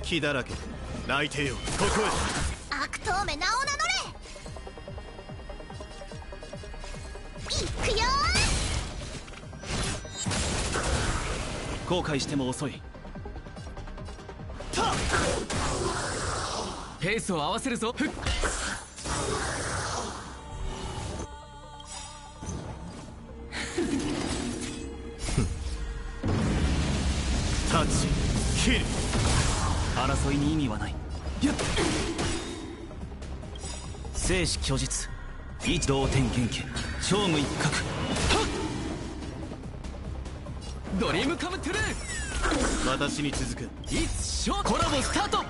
気だらけで泣いてよ。ここ悪党め名を名乗れ。いくよー。後悔しても遅い。ペースを合わせるぞ。ふっ。タッチキル。争いに意味はない。やっ。生死虚実、一同天元家、聖武一角。ドリームカムトゥルー。私に続く。いつショーコラボスタート。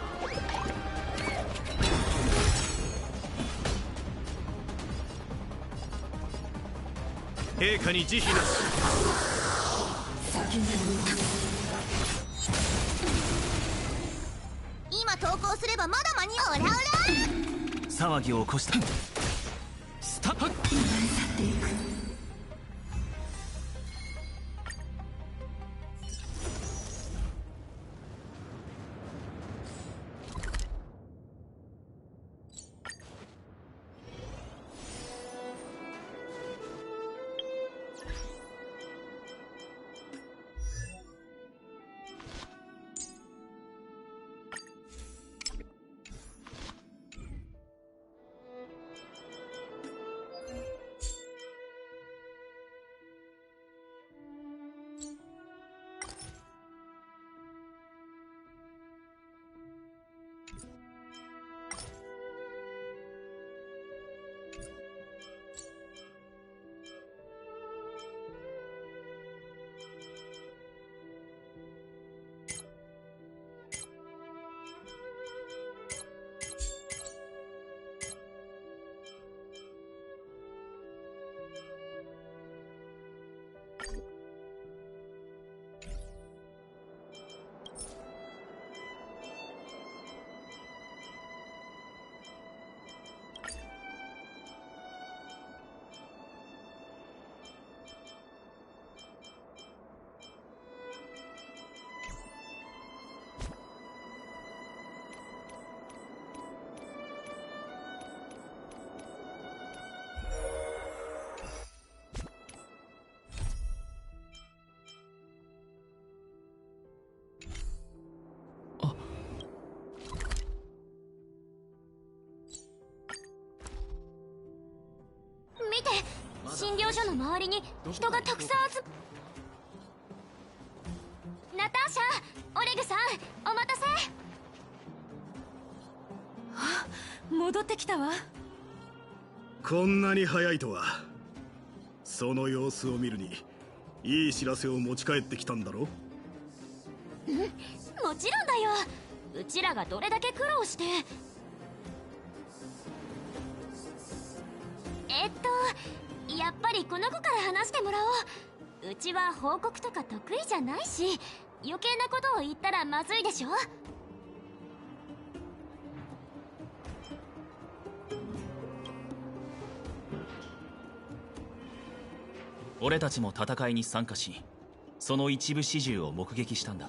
陛下に慈悲なし。今投降すればまだ間に合う。オラオラ騒ぎを起こした。スタッフ。見て、診療所の周りに人がたくさん集ナターシャ、オレグさん、お待たせ。あ、戻ってきたわ。こんなに早いとは。その様子を見るにいい知らせを持ち帰ってきたんだろ。もちろんだよ。うちらがどれだけ苦労して。やっぱりこの子から話してもらおう。うちは報告とか得意じゃないし、余計なことを言ったらまずいでしょ。俺たちも戦いに参加し、その一部始終を目撃したんだ。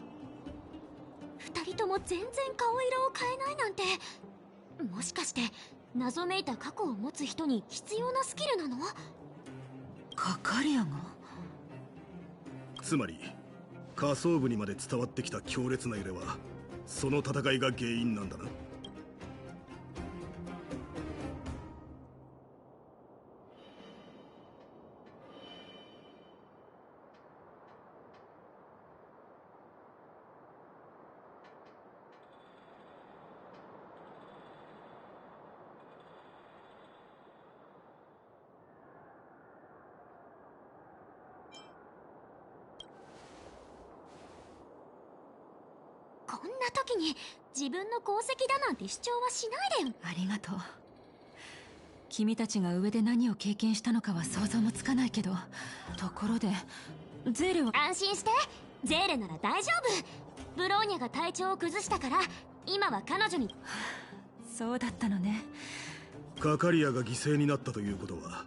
二人とも全然顔色を変えないなんて、もしかして謎めいた過去を持つ人に必要なスキルなの？カカリアが？つまり下層部にまで伝わってきた強烈な揺れはその戦いが原因なんだな。こんな時に自分の功績だなんて主張はしないでよ。ありがとう。君たちが上で何を経験したのかは想像もつかないけど、ところでゼーレは？安心して、ゼーレなら大丈夫。ブローニャが体調を崩したから今は彼女に。そうだったのね。カカリアが犠牲になったということは、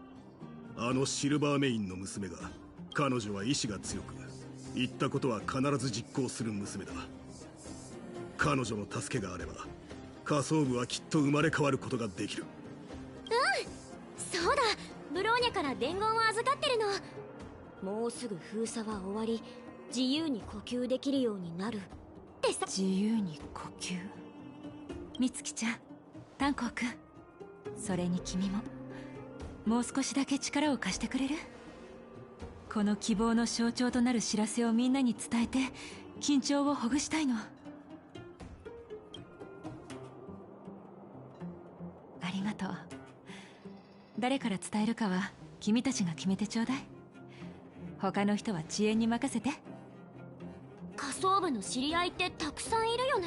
あのシルバーメインの娘が、彼女は意志が強く言ったことは必ず実行する娘だ。彼女の助けがあれば仮想部はきっと生まれ変わることができる。そうだ、ブローニャから伝言を預かってるの。もうすぐ封鎖は終わり、自由に呼吸できるようになるってさ。自由に呼吸。美月ちゃん、炭鉱くん、それに君ももう少しだけ力を貸してくれる？この希望の象徴となる知らせをみんなに伝えて緊張をほぐしたいの。ありがとう。誰から伝えるかは君たちが決めてちょうだい。他の人は遅延に任せて。仮想部の知り合いってたくさんいるよね。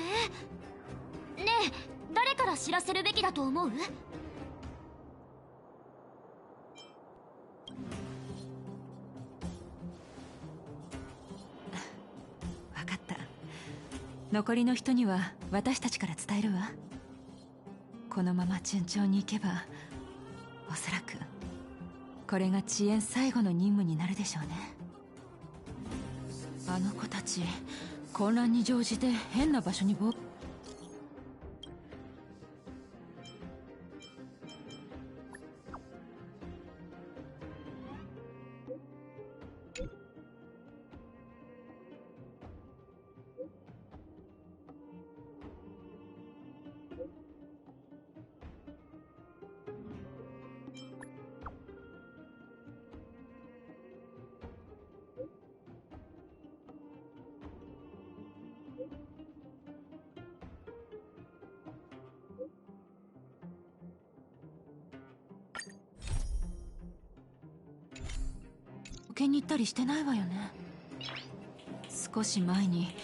ねえ、誰から知らせるべきだと思う？分かった。残りの人には私たちから伝えるわ。このまま順調にいけばおそらくこれが遅延最後の任務になるでしょうね。あの子たち混乱に乗じて変な場所に保険に行ったりしてないわよね。少し前に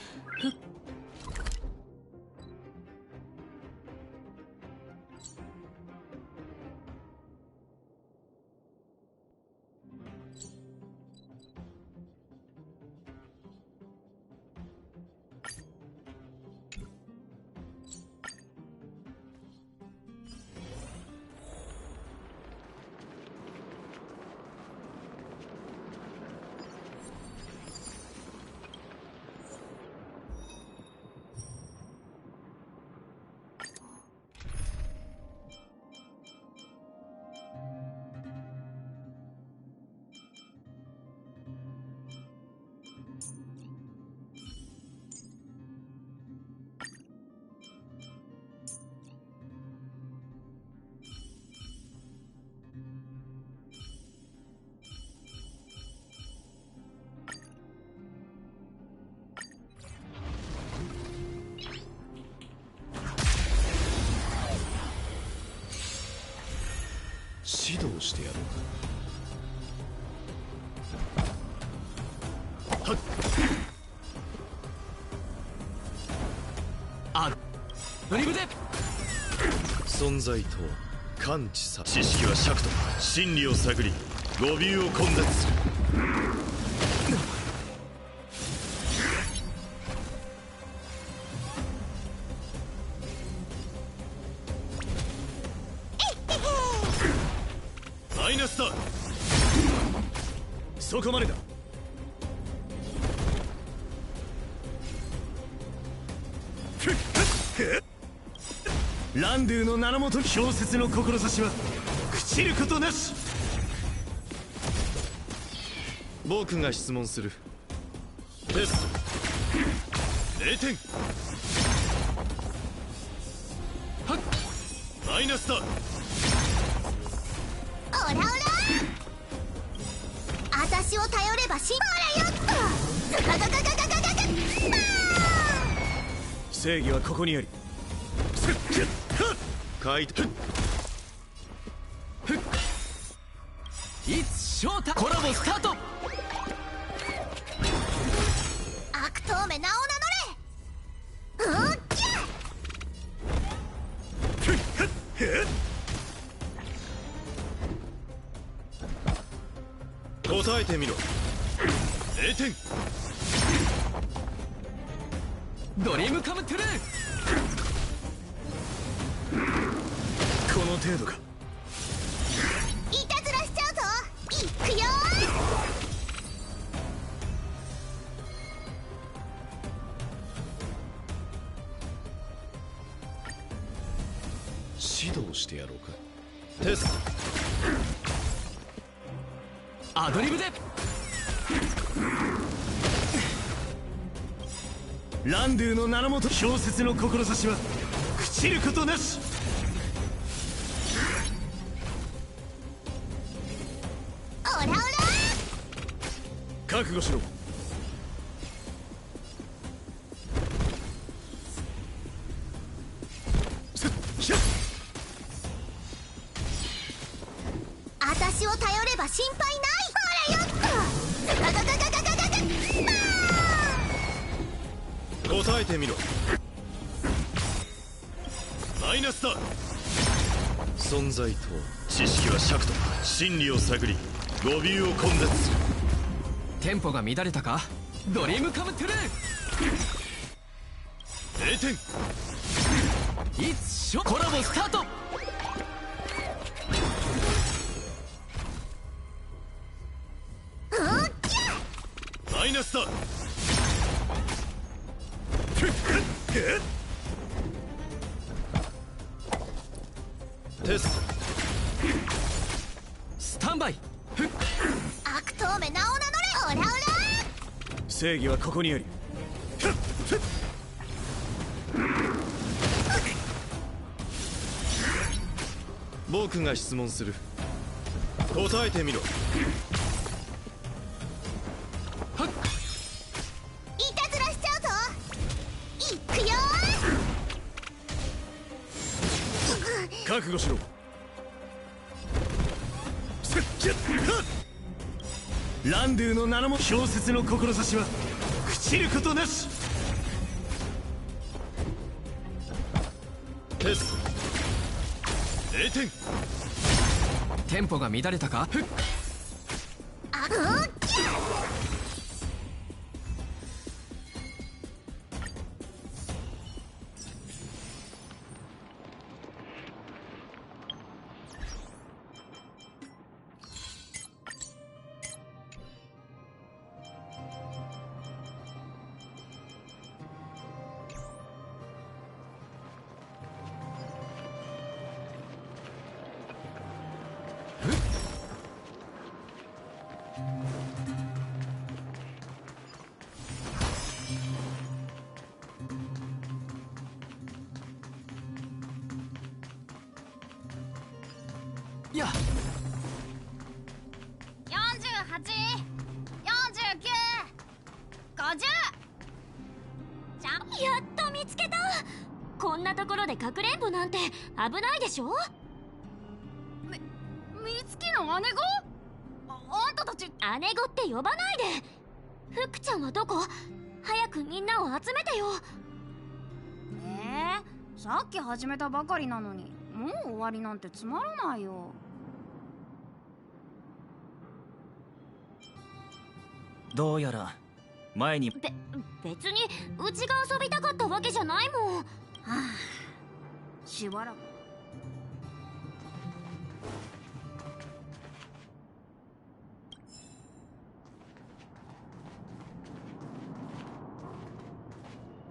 指導してやろう。はっ。あ、ドリブで存在とは感知さ。知識は尺と真理を探り語尾を根絶する。マイナスだ。そこまでだ。ランドゥの名のもと氷雪の志は朽ちることなし。僕が質問する。テスト0点。はっ。マイナスだ。オラオラ、私を頼ればしほらよっとガガガガガガガガガ。正義はここにあり。カイト。いつショータコラボスタート。悪党め名を名乗れ。うっきゃ。答えてみろ。0点。ドリームカムトゥルー。この程度か。いたずらしちゃうぞ。いくよー。指導してやろうか。テスト。アドリブでランドゥの名のもと、小説の志は朽ちることなし。オラオラ覚悟しろ。私を頼れば心配ない。ほらよっとガガガガガガガガ答えてみろ。マイナスだ。存在と知識は尺と真理を探り語尾を根絶する。テンポが乱れたか。ドリームカムトゥルー。0点。いつしょコラボスタート。マイナスだ。テスト。スタンバイ。悪党め名を名乗れ。オラオラ正義はここにあり。僕が質問する。答えてみろ。いたずらしちゃうぞ。いくよ覚悟しろ。ランドゥの名のも小説の志は朽ちることなし。テスト。0点。テンポが乱れたか。やっ48、49、50。やっと見つけた。こんなところでかくれんぼなんて危ないでしょ。みつきの姉子？あんたたち姉子って呼ばないで。福ちゃんはどこ？早くみんなを集めてよ。さっき始めたばかりなのにもう終わりなんてつまらないよ。どうやら前に別にうちが遊びたかったわけじゃないもん。はあ、しばらく。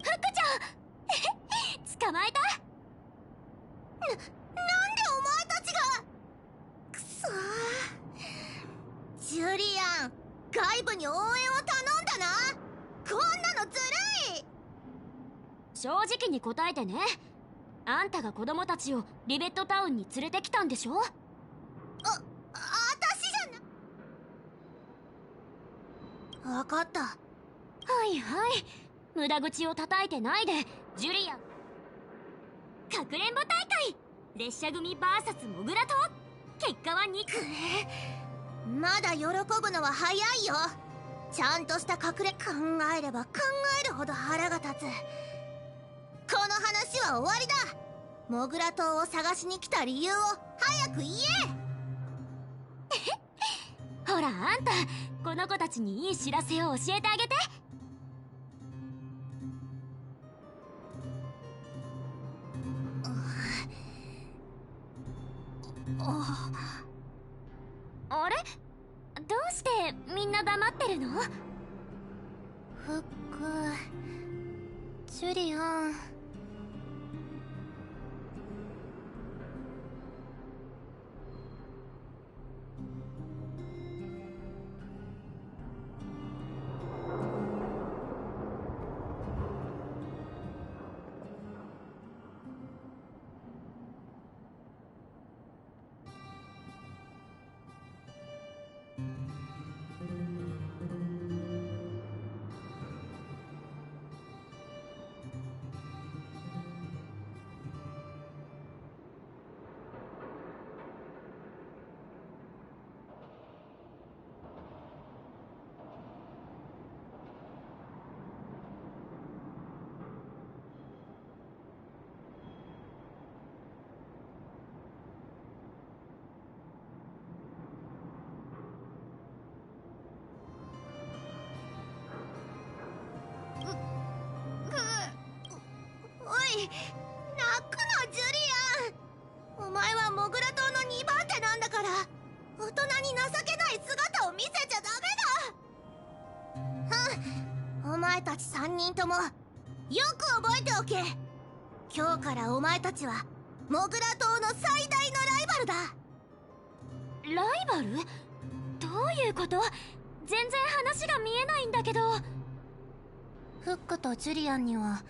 福ちゃん捕まえた。なんでお前たちが。くそー、ジュリアン、外部に応援を頼んだな。こんなのずるい。正直に答えてね。あんたが子供たちをリベットタウンに連れてきたんでしょ。私じゃな。分かった。はいはい、無駄口を叩いてないで。ジュリアン、かくれんぼ大会列車組 VS モグラと結果は2。まだ喜ぶのは早いよ。ちゃんとした隠れ。考えれば考えるほど腹が立つ。この話は終わりだ。モグラ島を探しに来た理由を早く言え。ほらあんた、この子たちにいい知らせを教えてあげて。あれ、どうしてみんな黙ってるの？フック、ジュリアン。くな、ジュリアン。お前はモグラ島の2番手なんだから、大人に情けない姿を見せちゃダメだ。お前たち3人ともよく覚えておけ。今日からお前たちはモグラ島の最大のライバルだ。ライバル？どういうこと？全然話が見えないんだけど。フックとジュリアンには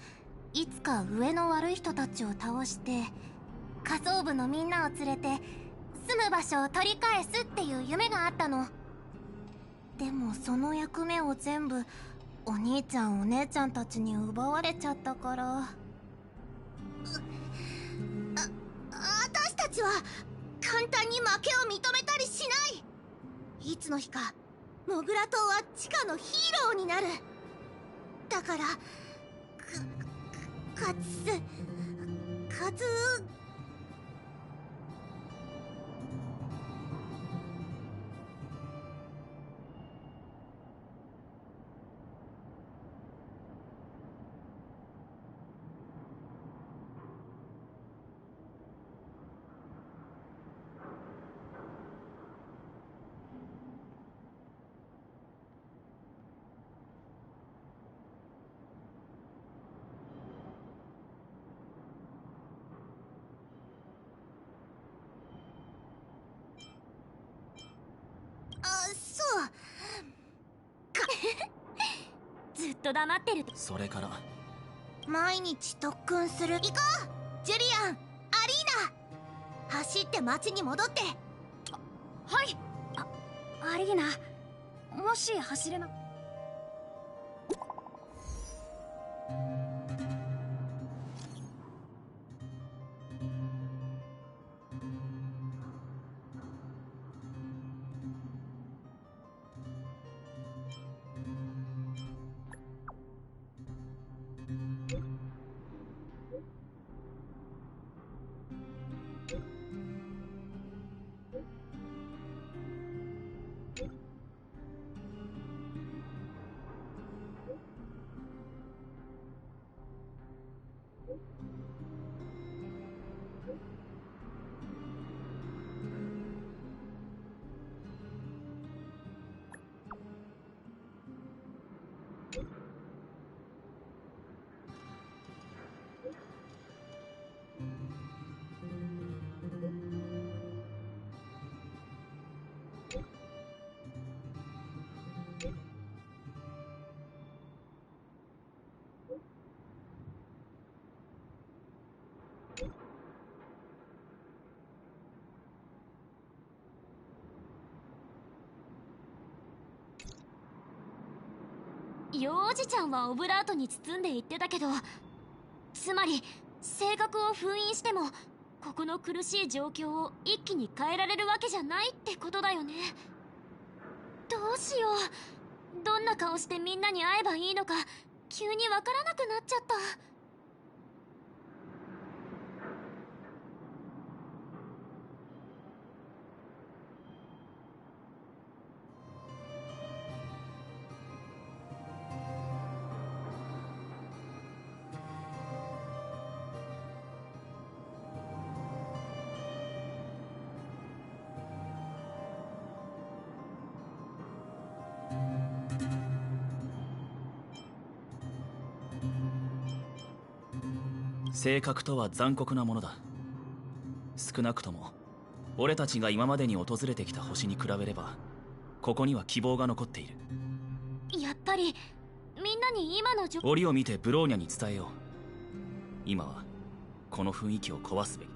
いつか上の悪い人たちを倒して仮想部のみんなを連れて住む場所を取り返すっていう夢があったの。でもその役目を全部お兄ちゃんお姉ちゃんたちに奪われちゃったから、私たちは簡単に負けを認めたりしない。いつの日かモグラ島は地下のヒーローになる。だから勝つ。そうずっと黙ってる。それから毎日特訓する。行こうジュリアン、アリーナ。走って街に戻って。はい。アリーナ、もし走れな。幼児ちゃんはオブラートに包んで言ってたけど、つまり性格を封印してもここの苦しい状況を一気に変えられるわけじゃないってことだよね。どうしよう。どんな顔してみんなに会えばいいのか急にわからなくなっちゃった。性格とは残酷なものだ。少なくとも俺たちが今までに訪れてきた星に比べればここには希望が残っている。やっぱりみんなに今の折を見てブローニャに伝えよう。今はこの雰囲気を壊すべき。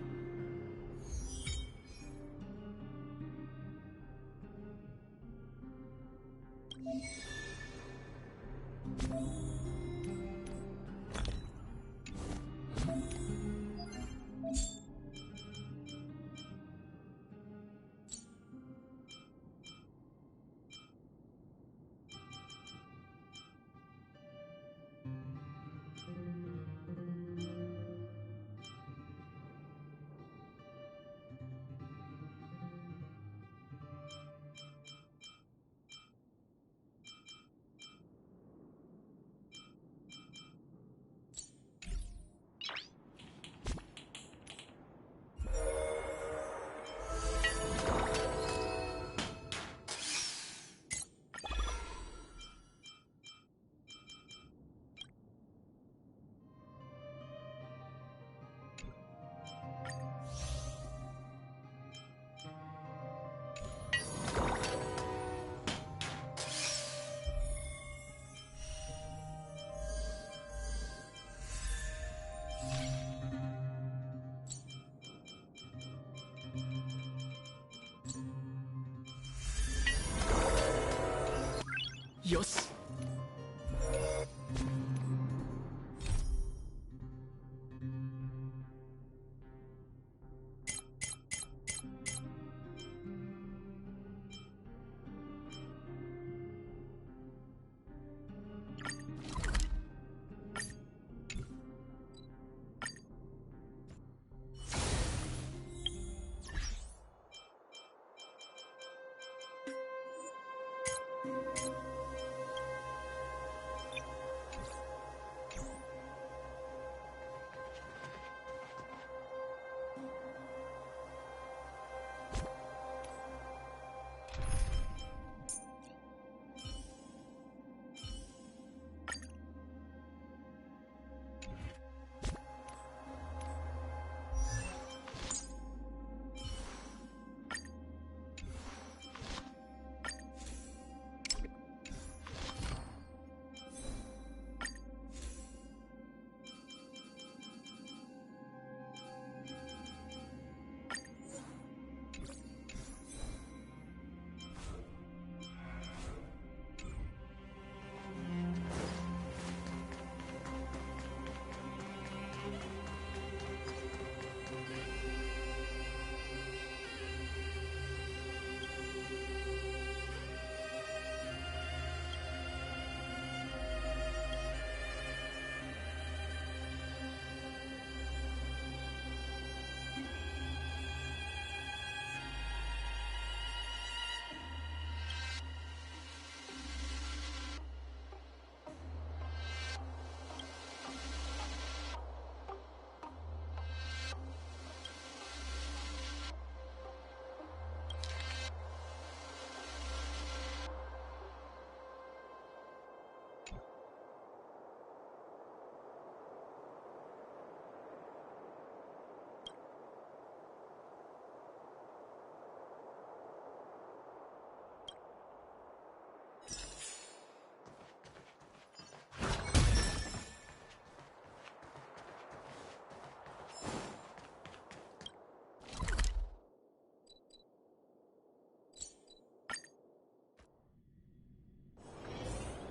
よし。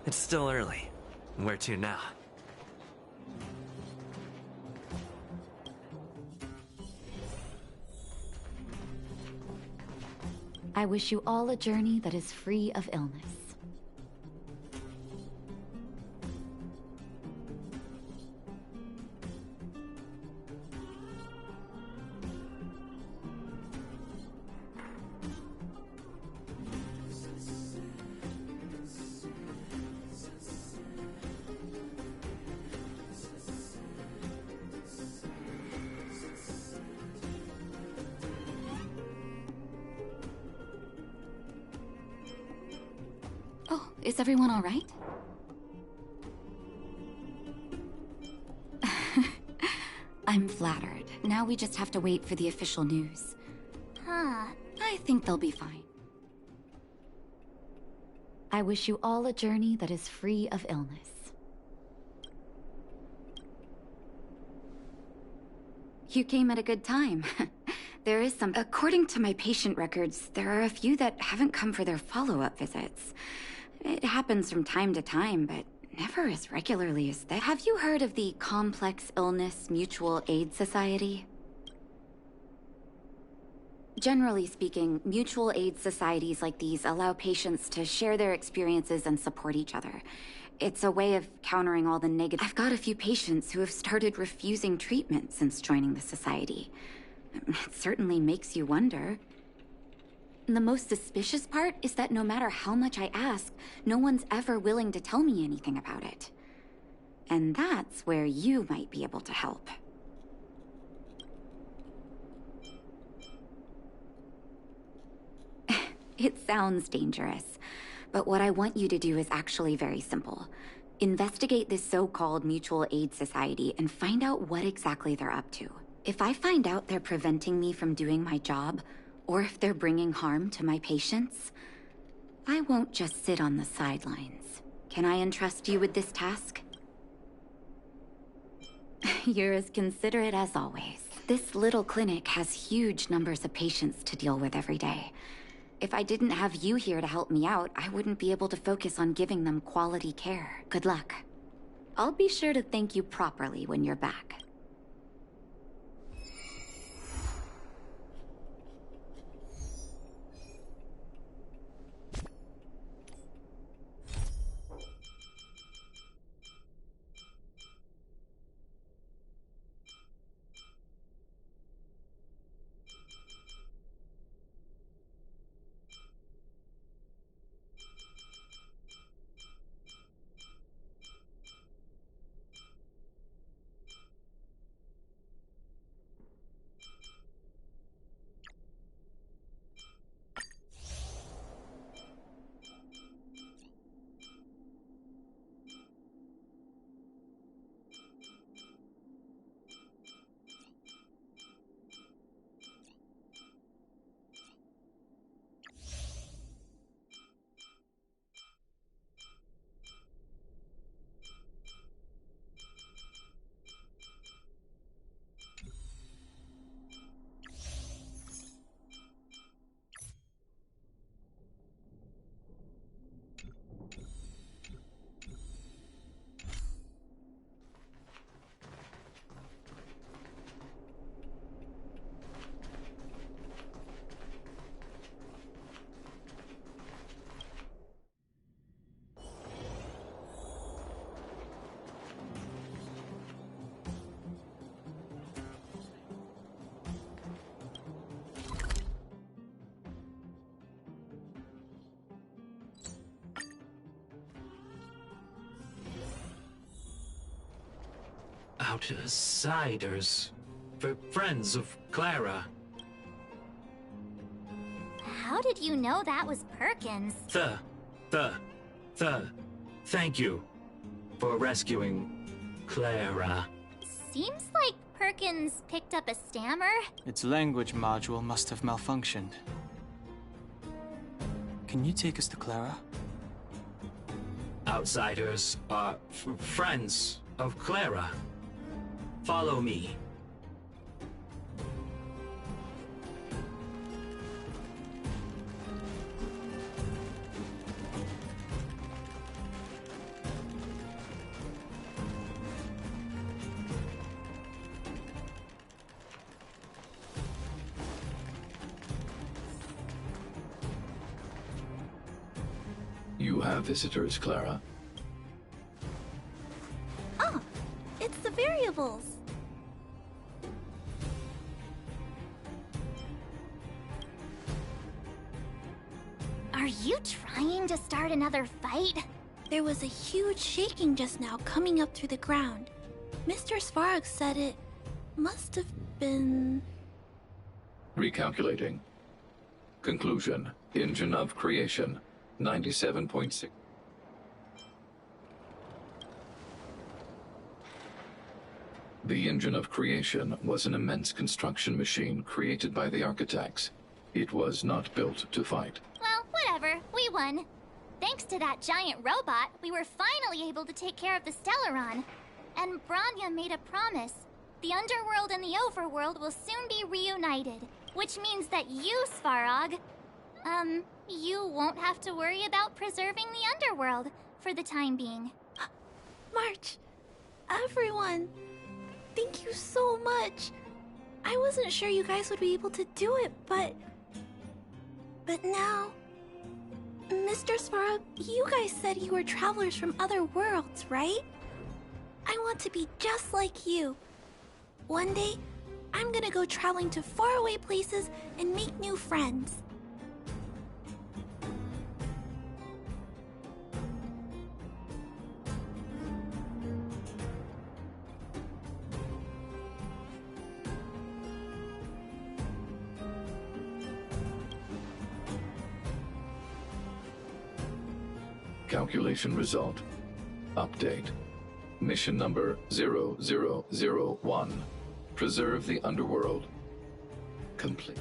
It's still early. Where to now? I wish you all a journey that is free of illness. Oh, is everyone all right? I'm flattered. Now we just have to wait for the official news. Huh. I think they'll be fine. I wish you all a journey that is free of illness. You came at a good time. There is some... According to my patient records, there are a few that haven't come for their follow-up visits. It happens from time to time, but never as regularly as that. Have you heard of the Complex Illness Mutual Aid Society? Generally speaking, mutual aid societies like these allow patients to share their experiences and support each other. It's a way of countering all the negative... I've got a few patients who have started refusing treatment since joining the society. It certainly makes you wonder. The most suspicious part is that no matter how much I ask, no one's ever willing to tell me anything about it. And that's where you might be able to help. It sounds dangerous, but what I want you to do is actually very simple. Investigate this so-called mutual aid society and find out what exactly they're up to. If I find out they're preventing me from doing my job, or if they're bringing harm to my patients, I won't just sit on the sidelines. Can I entrust you with this task? You're as considerate as always. This little clinic has huge numbers of patients to deal with every day. If I didn't have you here to help me out, I wouldn't be able to focus on giving them quality care. Good luck. I'll be sure to thank you properly when you're back. Outsiders. For friends of Clara. How did you know that was Perkins? Thank you for rescuing Clara. Seems like Perkins picked up a stammer. Its language module must have malfunctioned. Can you take us to Clara? Outsiders are friends of Clara. Follow me. You have visitors, Clara. Oh, it's the variables. Are you trying to start another fight? There was a huge shaking just now coming up through the ground. Mr. Svarog said it must have been... Recalculating. Conclusion. Engine of creation. 97.6. The engine of creation was an immense construction machine created by the architects. It was not built to fight. Well, whatever. We won. Thanks to that giant robot, we were finally able to take care of the Stellaron. And Branya made a promise. The underworld and the overworld will soon be reunited. Which means that you, Svarog, you won't have to worry about preserving the underworld for the time being. March, everyone, thank you so much. I wasn't sure you guys would be able to do it, but now... Mr. Svarog, you guys said you were travelers from other worlds, right? I want to be just like you. One day, I'm gonna go traveling to faraway places and make new friends. Calculation result. Update. Mission number 0001. Preserve the underworld. Complete.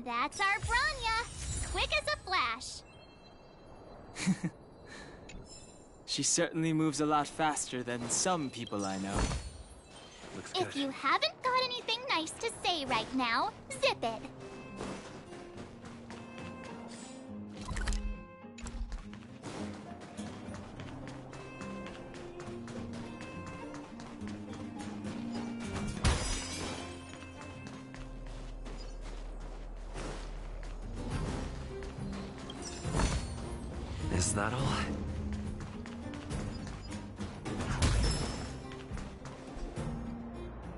That's our Branya, quick as a flash. She certainly moves a lot faster than some people I know. Looks good. If you haven't got anything nice to say right now, zip it. Is that all?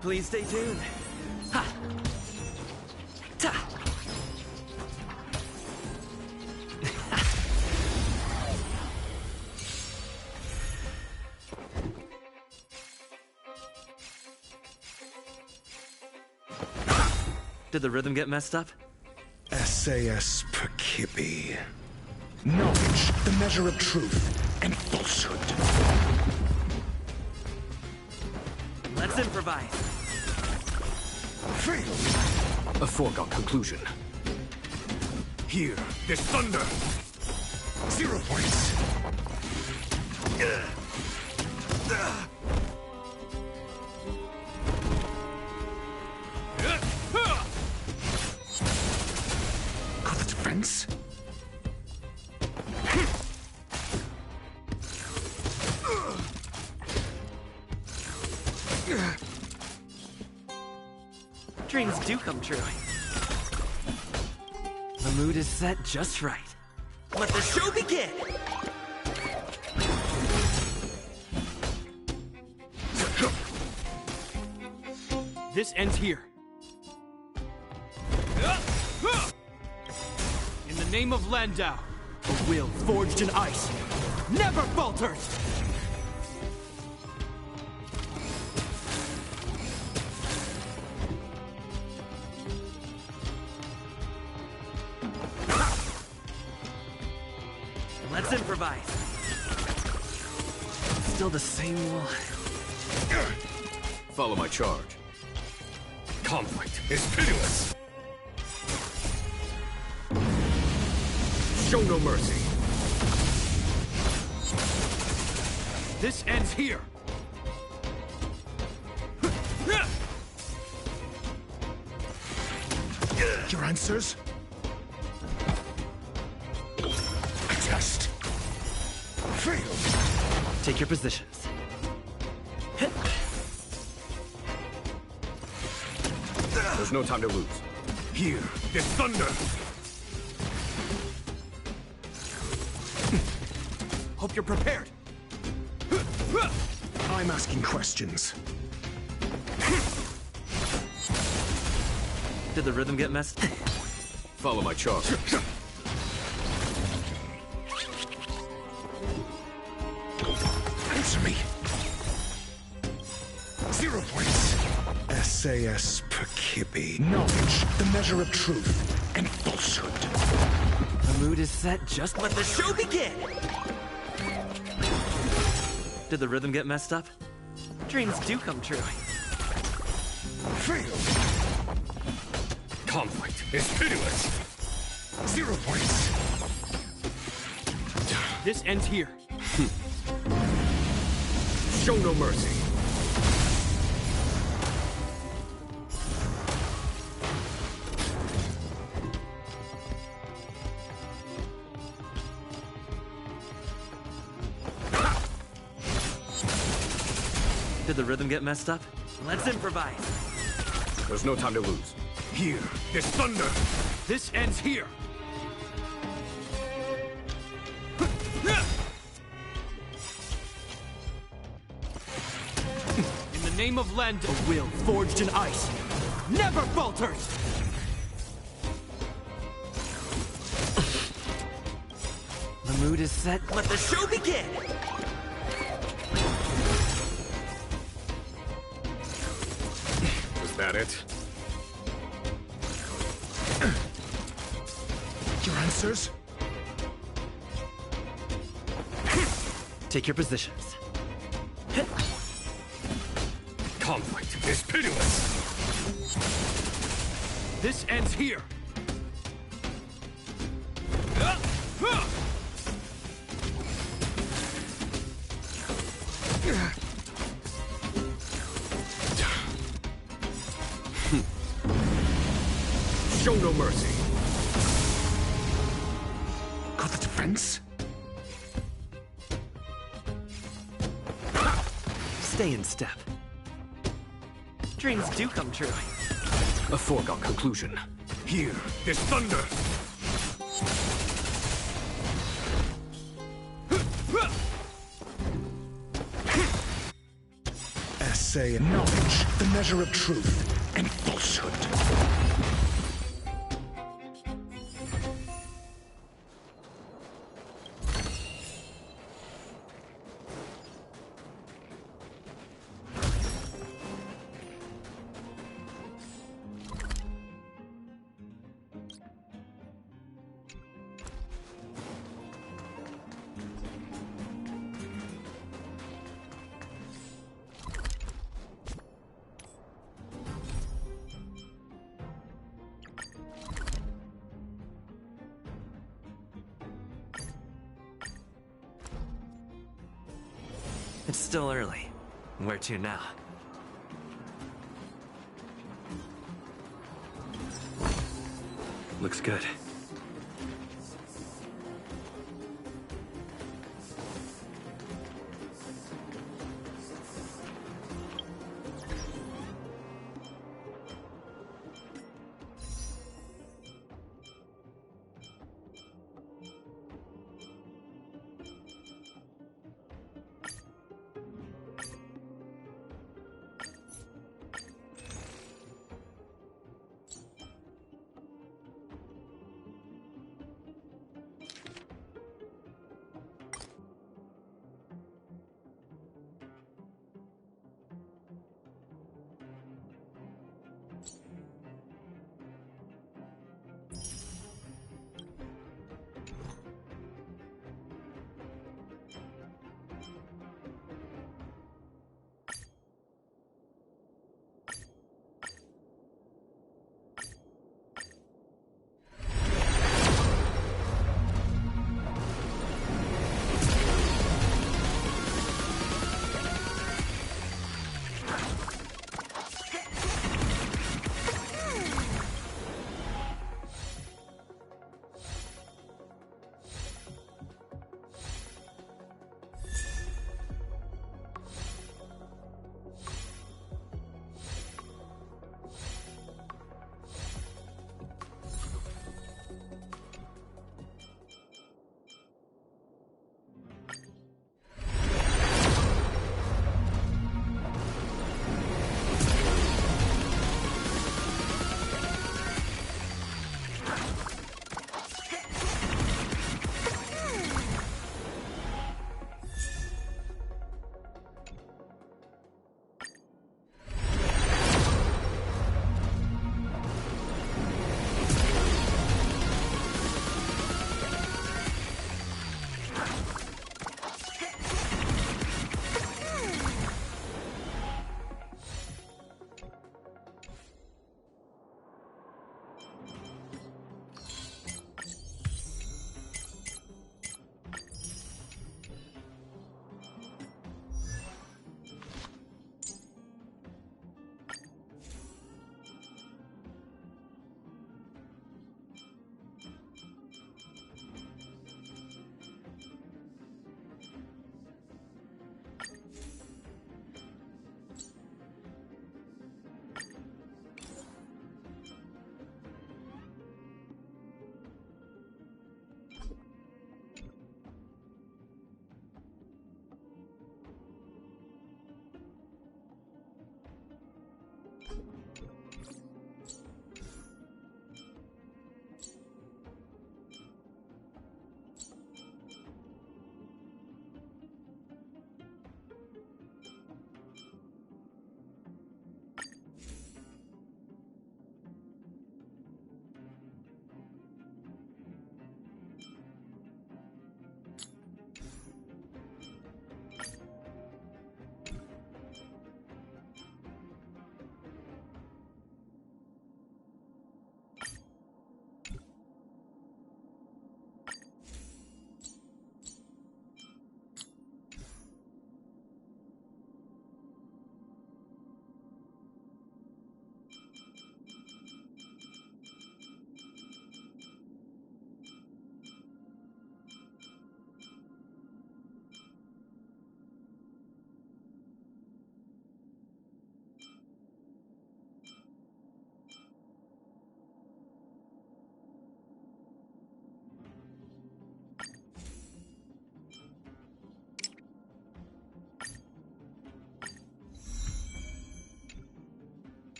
Please stay tuned. Ha! Ta! Did the rhythm get messed up? SAS Perkibi. Knowledge, the measure of truth and falsehood. Let's improvise. Fail. A foregone conclusion. Here, this thunder. 0 points. Call the defense. Dreams do come true. The mood is set just right. Let the show begin! This ends here. In the name of Landau, a will forged in ice never falters! Let's improvise. Still the same one. Follow my charge. Conflict is pitiless. Show no mercy. This ends here. Your answers? Test. Fail. Take your positions. There's no time to lose. Here, this thunder. Hope you're prepared. I'm asking questions. Did the rhythm get messed? Follow my charge. Answer me. 0 points. SAS Perkibi. Knowledge, the measure of truth and falsehood. The mood is set just let the show begin! Did the rhythm get messed up? Dreams do come true. Fail. Conflict is pitiless. 0 points. This ends here. Show no mercy. Did the rhythm get messed up? Let's improvise. There's no time to lose. Here, this thunder. This ends here. In the name of Landau, a will forged in ice never falters! The mood is set. Let the show begin! Is that it? Your answers? Take your positions. Conflict is pitiless. This ends here. Show no mercy. Got the defense? Stay in step. Dreams do come true. A foregone conclusion. Here, there's thunder! Essay and knowledge, the measure of truth and falsehood. It's still early. Where to now? Looks good.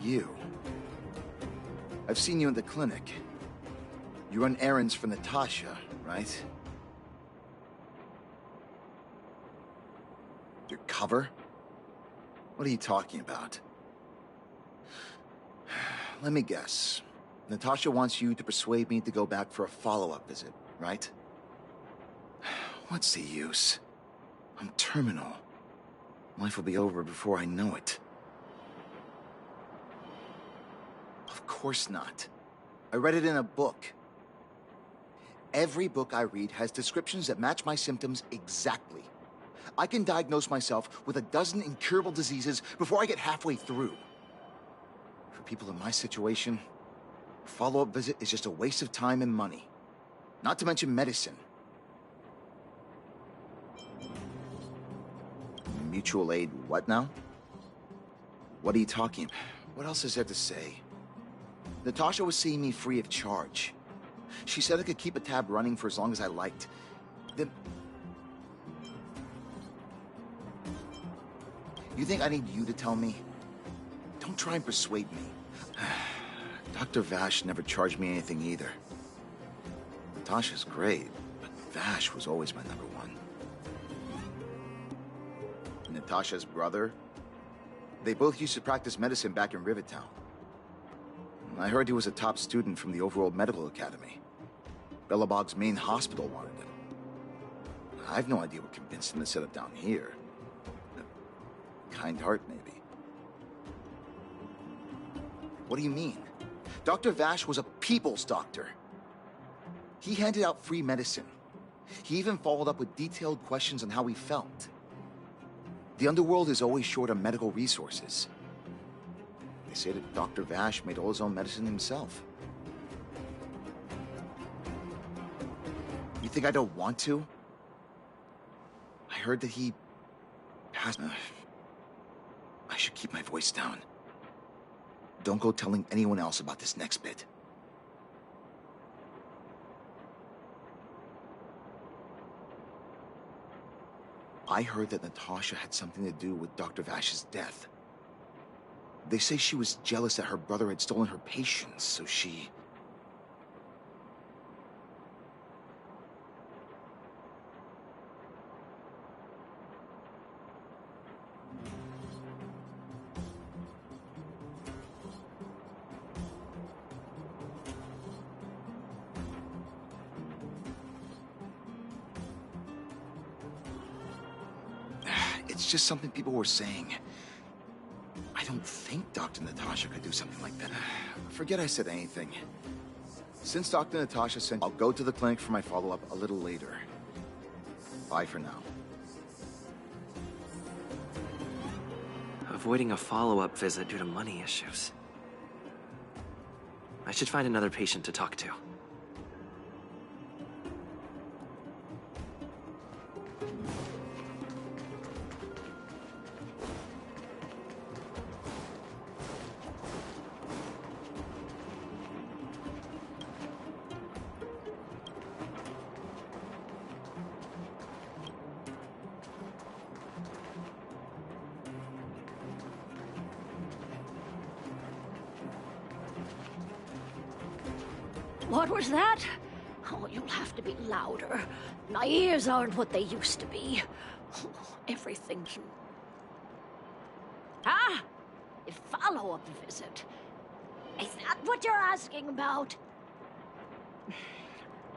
You. I've seen you in the clinic. You run errands for Natasha, right? Your cover? What are you talking about? Let me guess. Natasha wants you to persuade me to go back for a follow-up visit, right? What's the use? I'm terminal. Life will be over before I know it. Of course not. I read it in a book. Every book I read has descriptions that match my symptoms exactly. I can diagnose myself with a dozen incurable diseases before I get halfway through. For people in my situation, a follow-up visit is just a waste of time and money. Not to mention medicine. Mutual aid what now? What are you talking about? What else is there to say? Natasha was seeing me free of charge. She said I could keep a tab running for as long as I liked. Then... You think I need you to tell me? Don't try and persuade me. Dr. Vash never charged me anything either. Natasha's great, but Vash was always my number one. Natasha's brother? They both used to practice medicine back in Rivertown. I heard he was a top student from the Overworld Medical Academy. Bellabog's main hospital wanted him. I have no idea what convinced him to set up down here. A kind heart, maybe. What do you mean? Dr. Vash was a people's doctor. He handed out free medicine. He even followed up with detailed questions on how he felt. The underworld is always short on medical resources. They say that Dr. Vash made all his own medicine himself. You think I don't want to? I heard that he passed... I should keep my voice down. Don't go telling anyone else about this next bit. I heard that Natasha had something to do with Dr. Vash's death. They say she was jealous that her brother had stolen her patients, so she... It's just something people were saying. I don't think Dr. Natasha could do something like that. Forget I said anything. Since Dr. Natasha sent, I'll go to the clinic for my follow-up a little later. Bye for now. Avoiding a follow-up visit due to money issues. I should find another patient to talk to. What was that? Oh, you'll have to be louder. My ears aren't what they used to be. Everything's... Ah! A follow-up visit. Is that what you're asking about?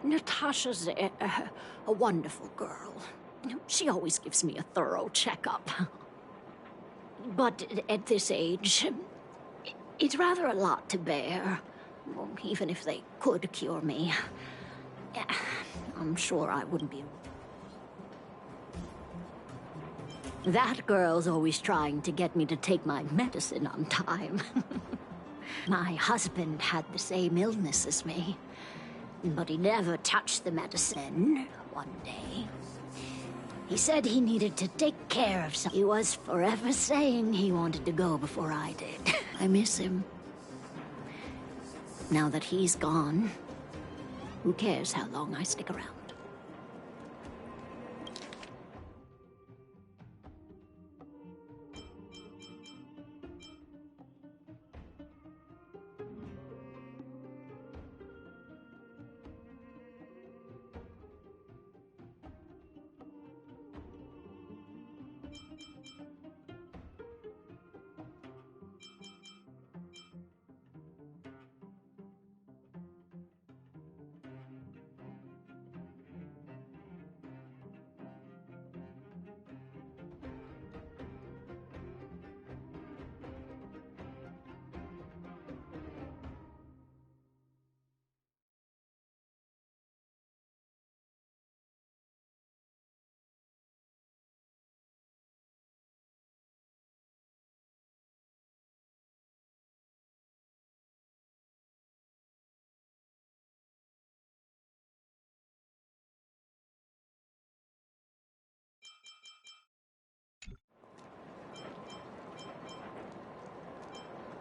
Natasha's a wonderful girl. She always gives me a thorough checkup. But at this age, it's rather a lot to bear. Well, even if they could cure me, I'm sure I wouldn't be... That girl's always trying to get me to take my medicine on time. My husband had the same illness as me, but he never touched the medicine. One day, he said he needed to take care of something. He was forever saying he wanted to go before I did. I miss him. Now that he's gone, who cares how long I stick around?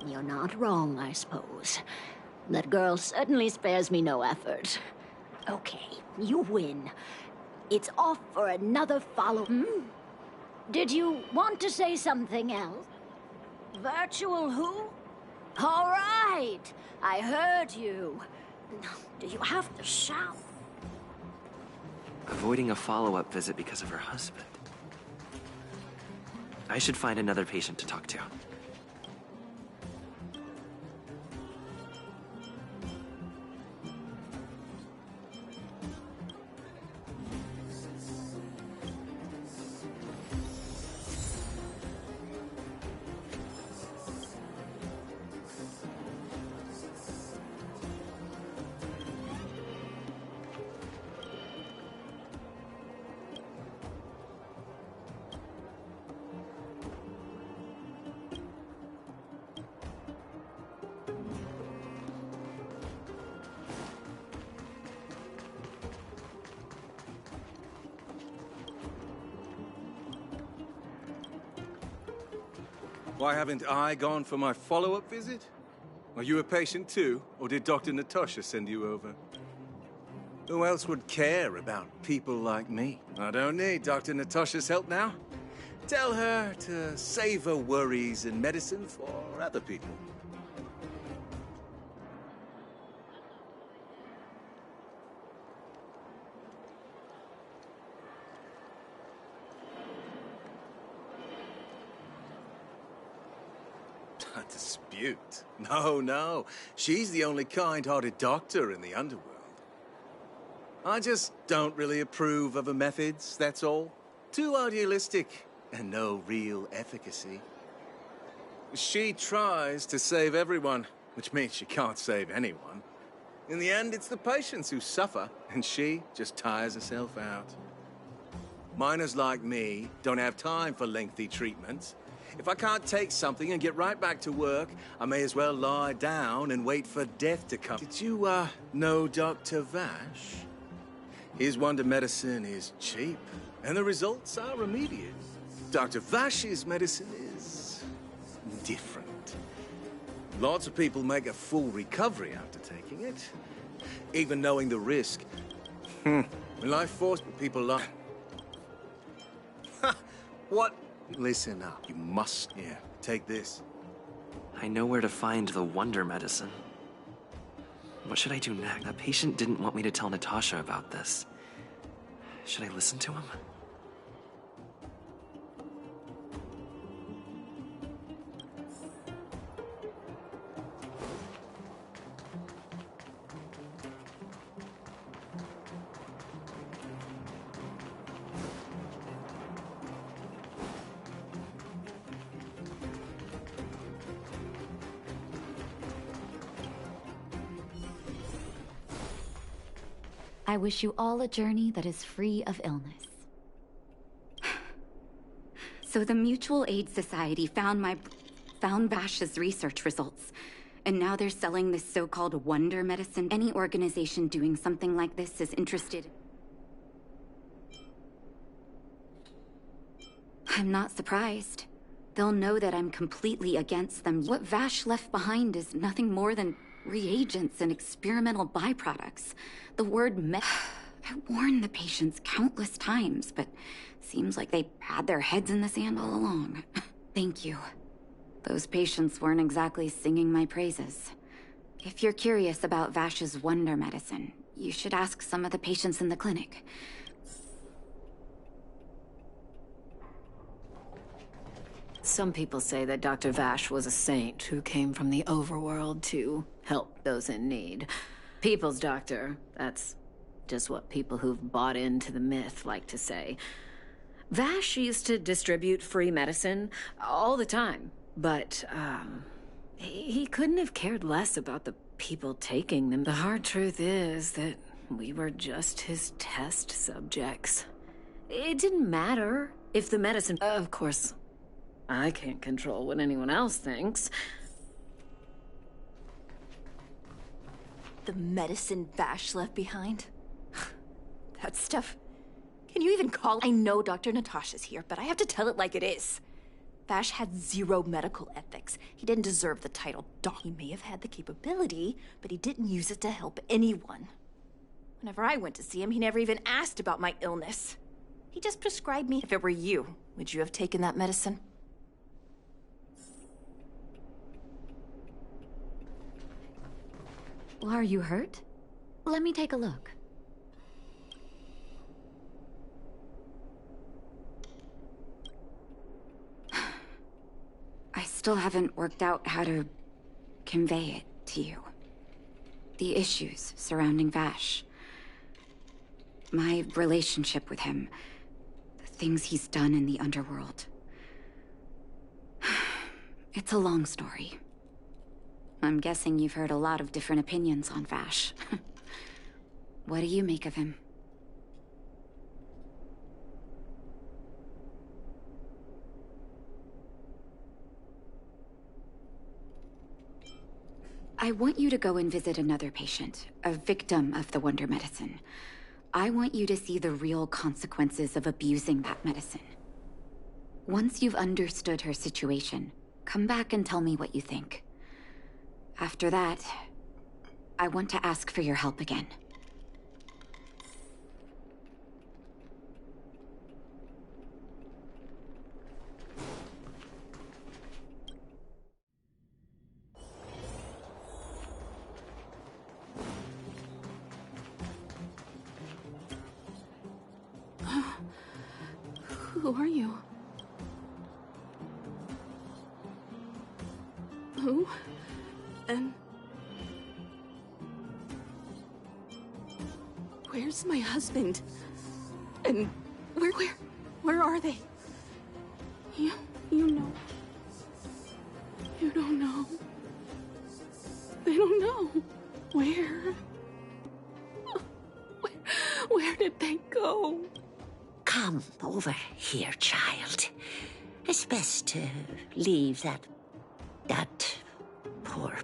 You're not wrong, I suppose. That girl certainly spares me no effort. Okay, you win. It's off for another follow. Did you want to say something else? Virtual who? All right, I heard you. Do you have to shout? Avoiding a follow-up visit because of her husband. I should find another patient to talk to. Why haven't I gone for my follow-up visit? Are you a patient too, or did Dr. Natasha send you over? Who else would care about people like me? I don't need Dr. Natasha's help now. Tell her to save her worries and medicine for other people. A dispute? No. She's the only kind-hearted doctor in the underworld. I just don't really approve of her methods, that's all. Too idealistic and no real efficacy. She tries to save everyone, which means she can't save anyone. In the end, it's the patients who suffer, and she just tires herself out. Miners like me don't have time for lengthy treatments. If I can't take something and get right back to work, I may as well lie down and wait for death to come. Did you, know Dr. Vash? His wonder medicine is cheap, and the results are immediate. Dr. Vash's medicine is different. Lots of people make a full recovery after taking it, even knowing the risk. Life force people like... What? Listen up. You must. Here, take this. I know where to find the wonder medicine. What should I do next? That patient didn't want me to tell Natasha about this. Should I listen to him? I wish you all a journey that is free of illness. So the Mutual Aid Society found Vash's research results, and now they're selling this so-called wonder medicine. Any organization doing something like this is interested. I'm not surprised. They'll know that I'm completely against them. What Vash left behind is nothing more than reagents and experimental byproducts. The word I warned the patients countless times, but seems like they had their heads in the sand all along. Thank you. Those patients weren't exactly singing my praises. If you're curious about Vash's wonder medicine, you should ask some of the patients in the clinic. Some people say that Dr. Vash was a saint who came from the overworld to help those in need. People's doctor, that's just what people who've bought into the myth like to say. Vash used to distribute free medicine all the time, but, he couldn't have cared less about the people taking them. The hard truth is that we were just his test subjects. It didn't matter if the medicine... Of course, I can't control what anyone else thinks. The medicine Vash left behind? That stuff... Can you even call... I know Dr. Natasha's here, but I have to tell it like it is. Vash had zero medical ethics. He didn't deserve the title doc. He may have had the capability, but he didn't use it to help anyone. Whenever I went to see him, he never even asked about my illness. He just prescribed me. If it were you, would you have taken that medicine? Well, are you hurt? Let me take a look. I still haven't worked out how to convey it to you. The issues surrounding Vash. My relationship with him. The things he's done in the underworld. It's a long story. I'm guessing you've heard a lot of different opinions on Vash. What do you make of him? I want you to go and visit another patient, a victim of the Wonder Medicine. I want you to see the real consequences of abusing that medicine. Once you've understood her situation, come back and tell me what you think. After that, I want to ask for your help again. Who are you? Who? And... where's my husband? And where are they? You know. You don't know. They don't know. Where did they go? Come over here, child. It's best to leave that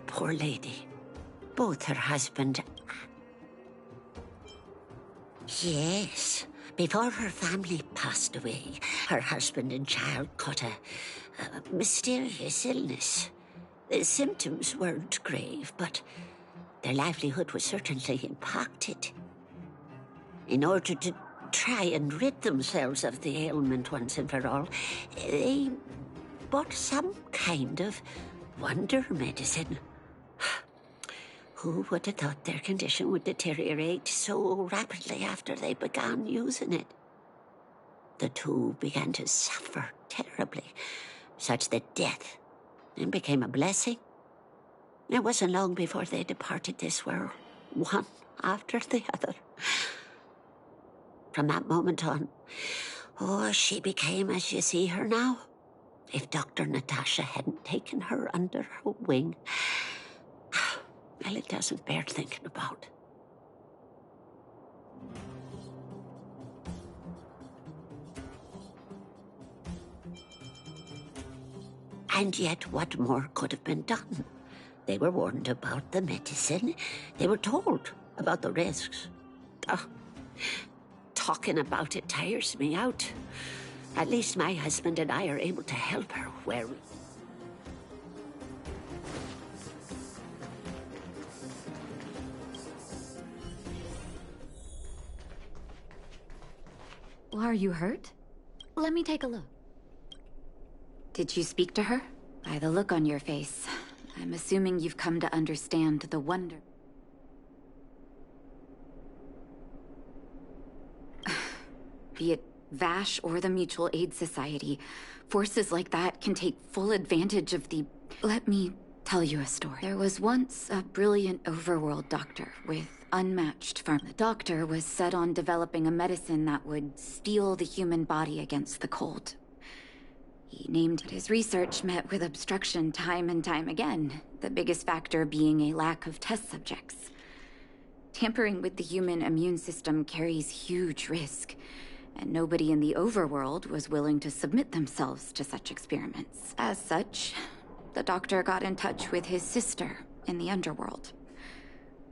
poor lady. Both her husband... Yes. Before her family passed away, her husband and child caught a mysterious illness. The symptoms weren't grave, but their livelihood was certainly impacted. In order to try and rid themselves of the ailment once and for all, they bought some kind of wonder medicine. Who would have thought their condition would deteriorate so rapidly after they began using it? The two began to suffer terribly, such that death then became a blessing. It wasn't long before they departed this world, one after the other. From that moment on, she became as you see her now. If Dr. Natasha hadn't taken her under her wing, well, it doesn't bear thinking about. And yet, what more could have been done? They were warned about the medicine. They were told about the risks. Talking about it tires me out. At least my husband and I are able to help her where we... Well, are you hurt? Let me take a look. Did you speak to her? By the look on your face, I'm assuming you've come to understand the wonder. Be it Vash or the Mutual Aid Society, forces like that can take full advantage of the... Let me tell you a story. There was once a brilliant overworld doctor with unmatched farm. The doctor was set on developing a medicine that would steel the human body against the cold. He named it. His research met with obstruction time and time again, the biggest factor being a lack of test subjects. Tampering with the human immune system carries huge risk, and nobody in the overworld was willing to submit themselves to such experiments. As such, the doctor got in touch with his sister in the underworld,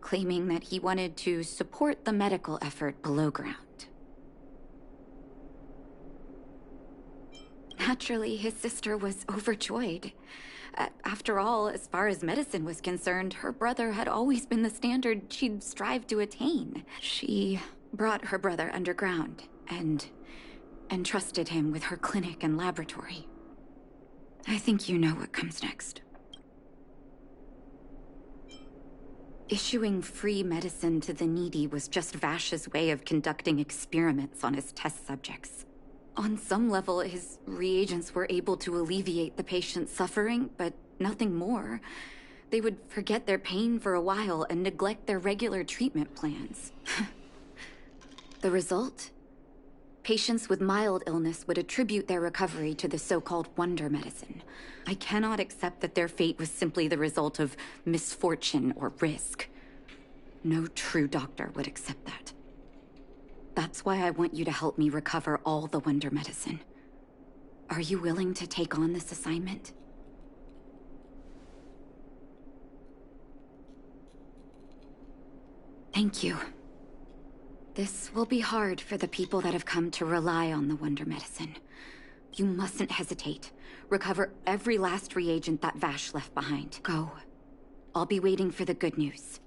claiming that he wanted to support the medical effort below ground. Naturally, his sister was overjoyed. After all, as far as medicine was concerned, her brother had always been the standard she'd strive to attain. She brought her brother underground and entrusted him with her clinic and laboratory. I think you know what comes next. Issuing free medicine to the needy was just Vash's way of conducting experiments on his test subjects. On some level, his reagents were able to alleviate the patient's suffering, but nothing more. They would forget their pain for a while and neglect their regular treatment plans. The result? Patients with mild illness would attribute their recovery to the so-called wonder medicine. I cannot accept that their fate was simply the result of misfortune or risk. No true doctor would accept that. That's why I want you to help me recover all the wonder medicine. Are you willing to take on this assignment? Thank you. This will be hard for the people that have come to rely on the wonder medicine. You mustn't hesitate. Recover every last reagent that Vash left behind. Go. I'll be waiting for the good news.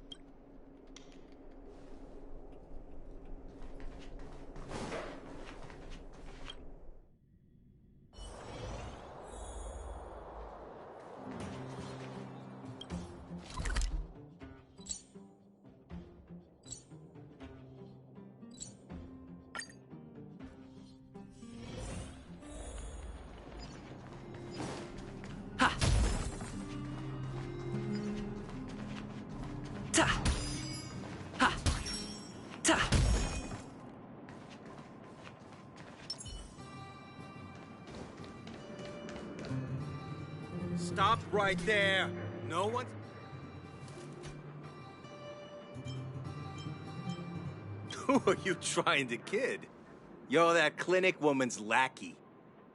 Stop right there. No one... Who are you trying to kid? You're that clinic woman's lackey.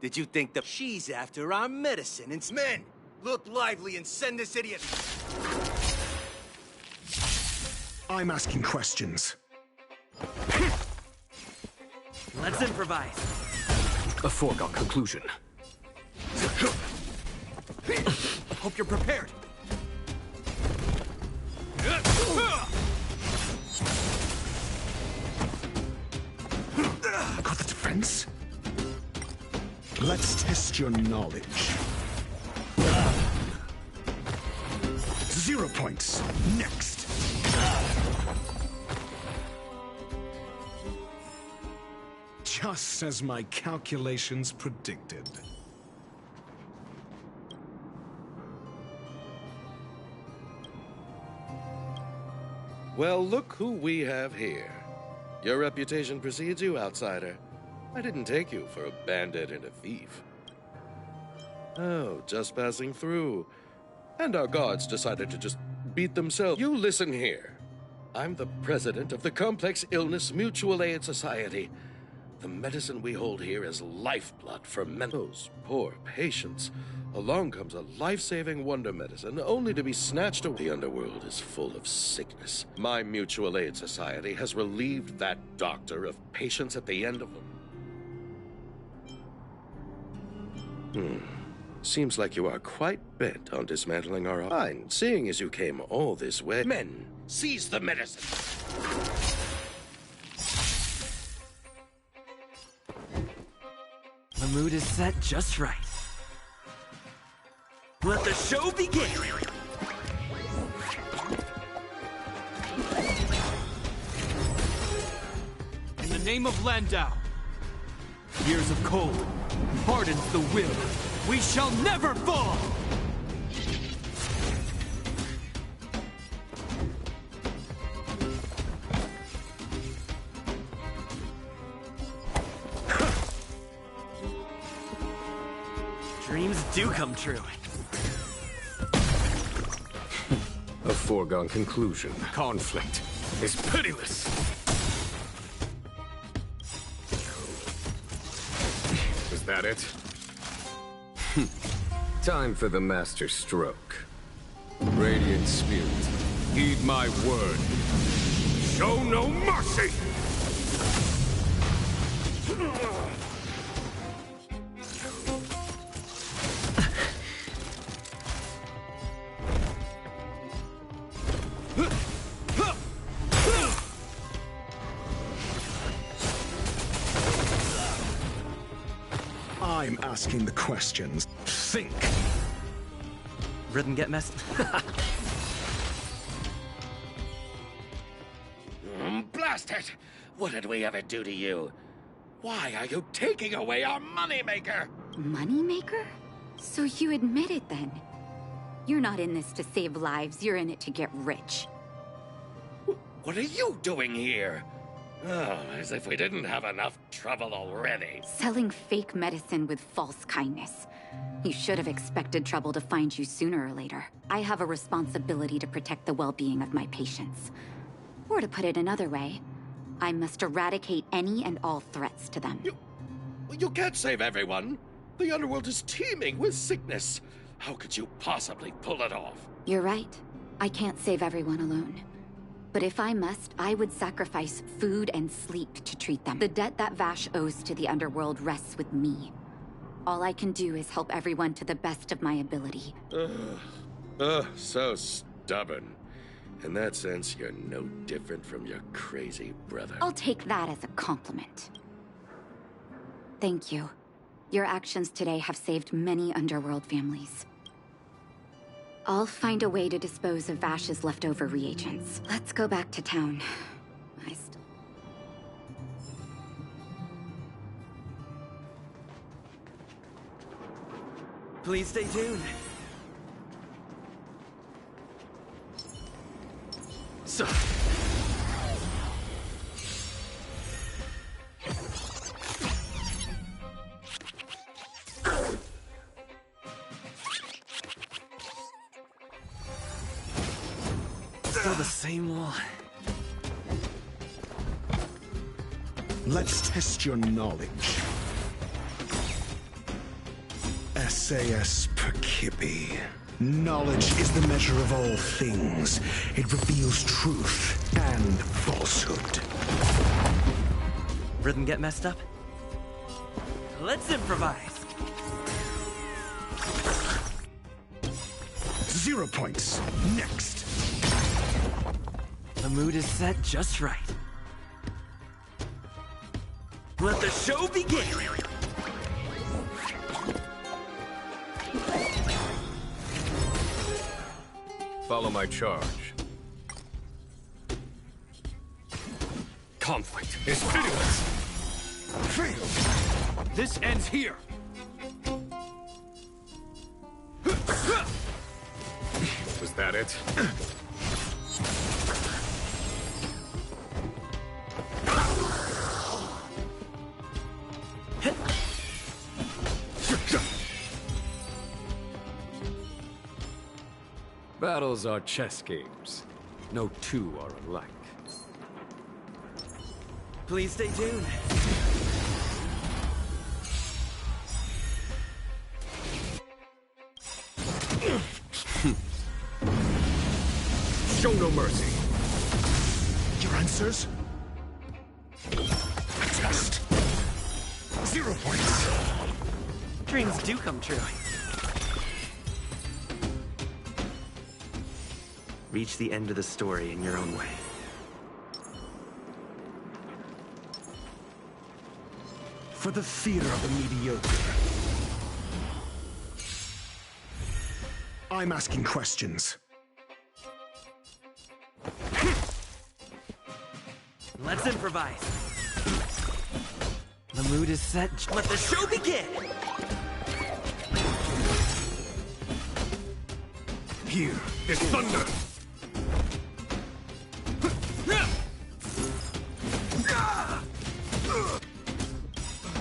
Did you think that she's after our medicine? And men, look lively and send this idiot... I'm asking questions. Let's improvise. A foregone conclusion. Hope you're prepared. Got the defense? Let's test your knowledge. 0 points. Next. Just as my calculations predicted. Well, look who we have here. Your reputation precedes you, outsider. I didn't take you for a bandit and a thief. Oh, just passing through. And our guards decided to just beat themselves. You listen here. I'm the president of the Complex Illness Mutual Aid Society. The medicine we hold here is lifeblood for those poor patients. Along comes a life-saving wonder medicine, only to be snatched away. The underworld is full of sickness. My mutual aid society has relieved that doctor of patients at the end of them. Seems like you are quite bent on dismantling our... Fine, seeing as you came all this way. Men, seize the medicine! The mood is set just right. Let the show begin! In the name of Landau, years of cold hardens the will. We shall never fall! Dreams do come true. A foregone conclusion. Conflict is pitiless. Is that it? Time for the master stroke. Radiant spirit, heed my word. Show no mercy! I'm asking the questions. Think. Rhythm get messed? Blast it! What did we ever do to you? Why are you taking away our moneymaker? Moneymaker? So you admit it then? You're not in this to save lives, you're in it to get rich. What are you doing here? Oh, as if we didn't have enough trouble already. Selling fake medicine with false kindness. You should have expected trouble to find you sooner or later. I have a responsibility to protect the well-being of my patients. Or to put it another way, I must eradicate any and all threats to them. You can't save everyone. The underworld is teeming with sickness. How could you possibly pull it off? You're right. I can't save everyone alone. But if I must, I would sacrifice food and sleep to treat them. The debt that Vash owes to the underworld rests with me. All I can do is help everyone to the best of my ability. So stubborn. In that sense, you're no different from your crazy brother. I'll take that as a compliment. Thank you. Your actions today have saved many underworld families. I'll find a way to dispose of Vash's leftover reagents. Let's go back to town. Please stay tuned. So... Still the same wall. Let's test your knowledge. SAS Perkibi. Knowledge is the measure of all things. It reveals truth and falsehood. Rhythm get messed up? Let's improvise. 0 points. Next. The mood is set just right. Let the show begin! Follow my charge. Conflict is pitiless! Fail! This ends here! Was that it? Battles are chess games. No two are alike. Please stay tuned. Show no mercy. Your answers? Test. 0 points. Dreams do come true. Reach the end of the story in your own way. For the theater of the mediocre. I'm asking questions. Let's improvise. The mood is set. Let the show begin! Here is thunder!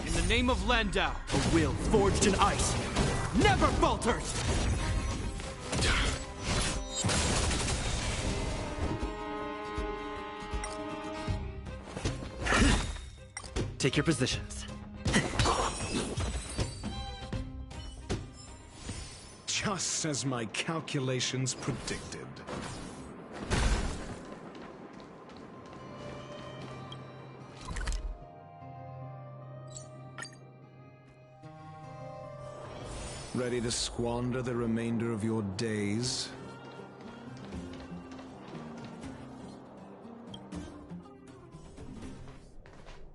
In the name of Landau, a will forged in ice never falters! Take your positions. Just as my calculations predicted. Ready to squander the remainder of your days?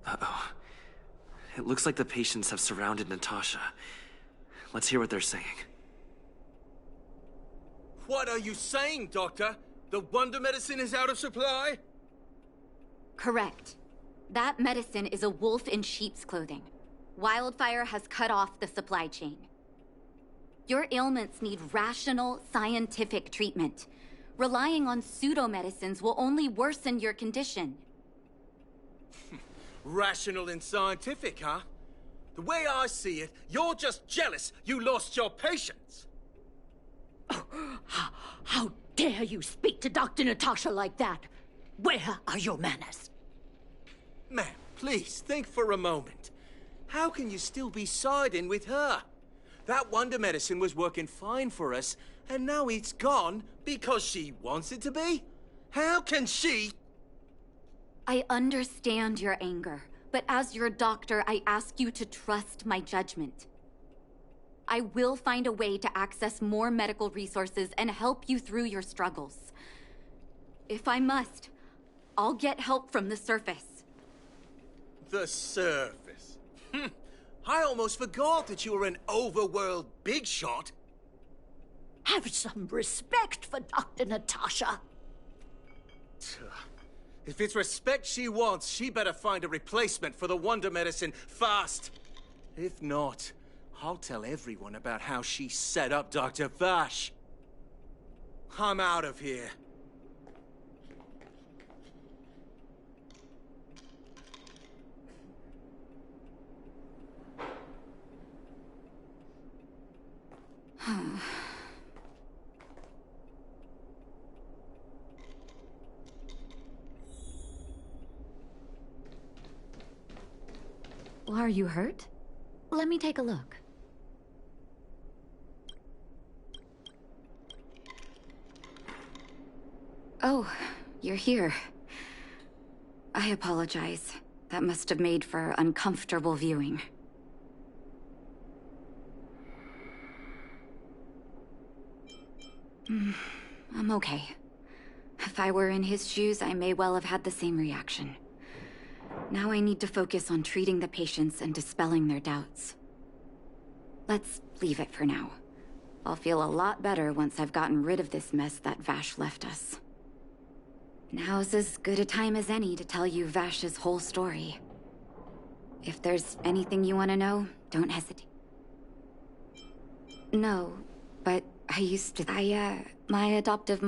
Uh-oh. It Looks like the patients have surrounded Natasha. Let's hear what they're saying. What are you saying, Doctor? The wonder medicine is out of supply? Correct. That medicine is a wolf in sheep's clothing. Wildfire has cut off the supply chain. Your ailments need rational, scientific treatment. Relying on pseudo-medicines will only worsen your condition. Rational and scientific, huh? The way I see it, you're just jealous you lost your patients. How dare you speak to Dr. Natasha like that? Where are your manners? Ma'am, please think for a moment. How can you still be siding with her? That wonder medicine was working fine for us, and now it's gone because she wants it to be? How can she? I understand your anger, but as your doctor, I ask you to trust my judgment. I will find a way to access more medical resources and help you through your struggles. If I must, I'll get help from the surface. The surface? I almost forgot that you were an overworld big shot. Have some respect for Dr. Natasha. If it's respect she wants, she better find a replacement for the wonder medicine fast. If not, I'll tell everyone about how she set up Dr. Vash. I'm out of here. Are you hurt? Let me take a look. Oh, you're here. I apologize. That must have made for uncomfortable viewing. I'm okay. If I were in his shoes, I may well have had the same reaction. Now I need to focus on treating the patients and dispelling their doubts. Let's leave it for now. I'll feel a lot better once I've gotten rid of this mess that Vash left us. Now's as good a time as any to tell you Vash's whole story. If there's anything you want to know, don't hesitate. No, but I used to... my adoptive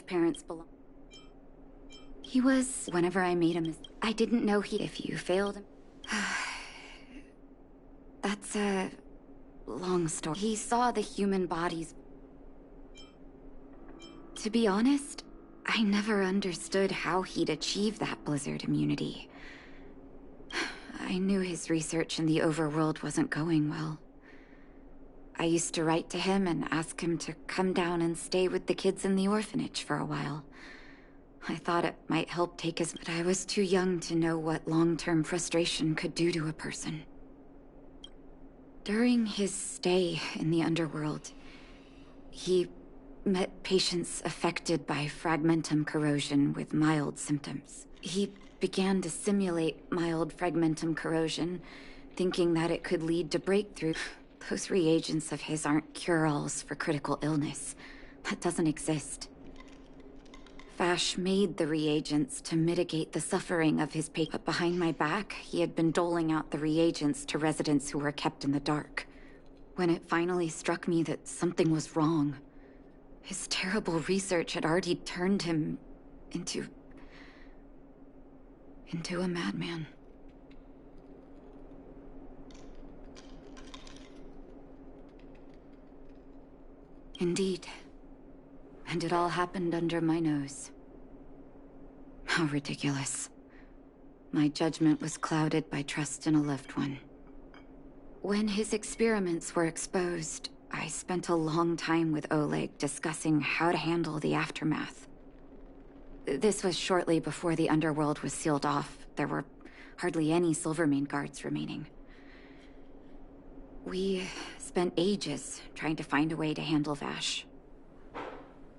parents belong. He was... Whenever I made a mistake, I didn't know he... If you failed... That's a... long story. He saw the human bodies. To be honest, I never understood how he'd achieve that blizzard immunity. I knew his research in the overworld wasn't going well. I used to write to him and ask him to come down and stay with the kids in the orphanage for a while. I thought it might help take his... But I was too young to know what long-term frustration could do to a person. During his stay in the underworld, he met patients affected by fragmentum corrosion with mild symptoms. He began to simulate mild fragmentum corrosion, thinking that it could lead to breakthrough. Those reagents of his aren't cure-alls for critical illness. That doesn't exist. Vash made the reagents to mitigate the suffering of his patients. But behind my back, he had been doling out the reagents to residents who were kept in the dark. When it finally struck me that something was wrong, his terrible research had already turned him into a madman. Indeed. And it all happened under my nose. How ridiculous. My judgment was clouded by trust in a loved one. When his experiments were exposed, I spent a long time with Oleg discussing how to handle the aftermath. This was shortly before the underworld was sealed off. There were hardly any Silvermane guards remaining. We spent ages trying to find a way to handle Vash.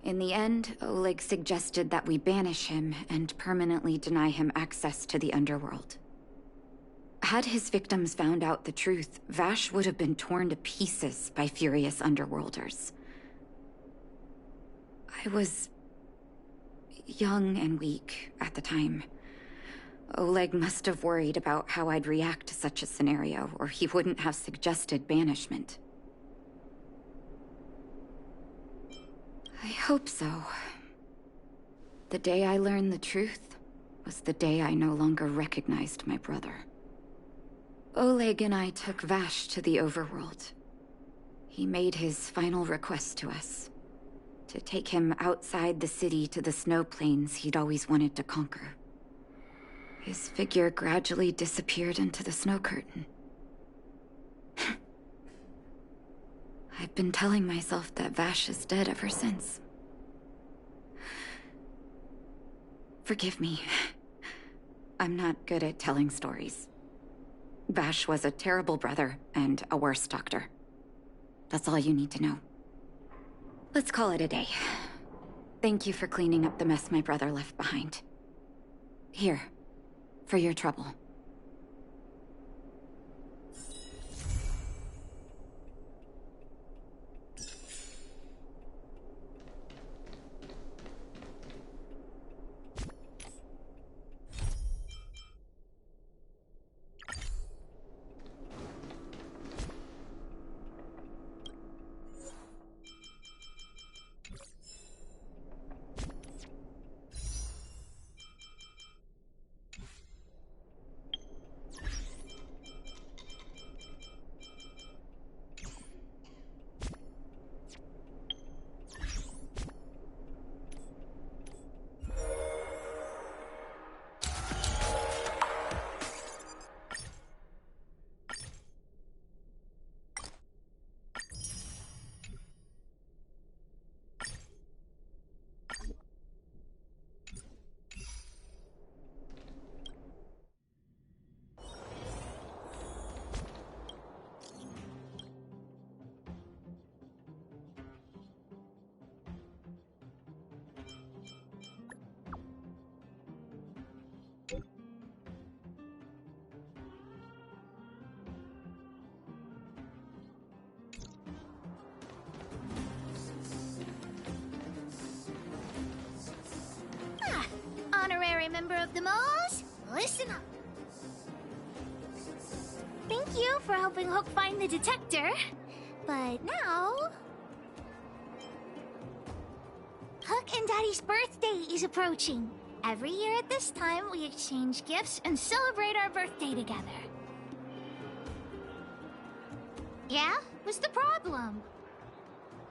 In the end, Oleg suggested that we banish him and permanently deny him access to the underworld. Had his victims found out the truth, Vash would have been torn to pieces by furious underworlders. I was young and weak at the time. Oleg must have worried about how I'd react to such a scenario, or he wouldn't have suggested banishment. I hope so. The day I learned the truth was the day I no longer recognized my brother. Oleg and I took Vash to the overworld. He made his final request to us, to take him outside the city to the snow plains he'd always wanted to conquer. His figure gradually disappeared into the snow curtain. I've been telling myself that Vash is dead ever since. Forgive me. I'm not good at telling stories. Vash was a terrible brother and a worse doctor. That's all you need to know. Let's call it a day. Thank you for cleaning up the mess my brother left behind. Here, for your trouble. Honorary member of the Moles, listen up. Thank you for helping Hook find the detector. But now... Hook and Daddy's birthday is approaching. Every year at this time, we exchange gifts and celebrate our birthday together. Yeah? What's the problem?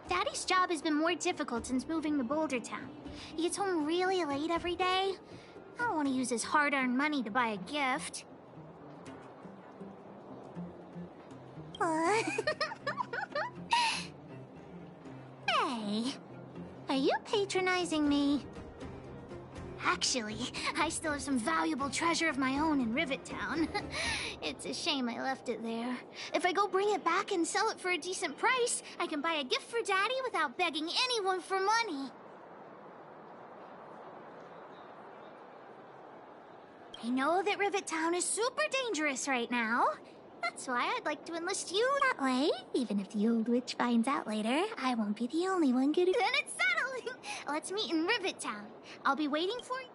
Daddy's job has been more difficult since moving to Boulder Town. He gets home really late every day. I don't want to use his hard-earned money to buy a gift. Hey, are you patronizing me? Actually, I still have some valuable treasure of my own in Rivet Town. It's a shame I left it there. If I go bring it back and sell it for a decent price, I can buy a gift for Daddy without begging anyone for money. I know that Rivet Town is super dangerous right now. That's why I'd like to enlist you that way. Even if the old witch finds out later, I won't be the only one getting... Then it's settling! Let's meet in Rivet Town. I'll be waiting for you.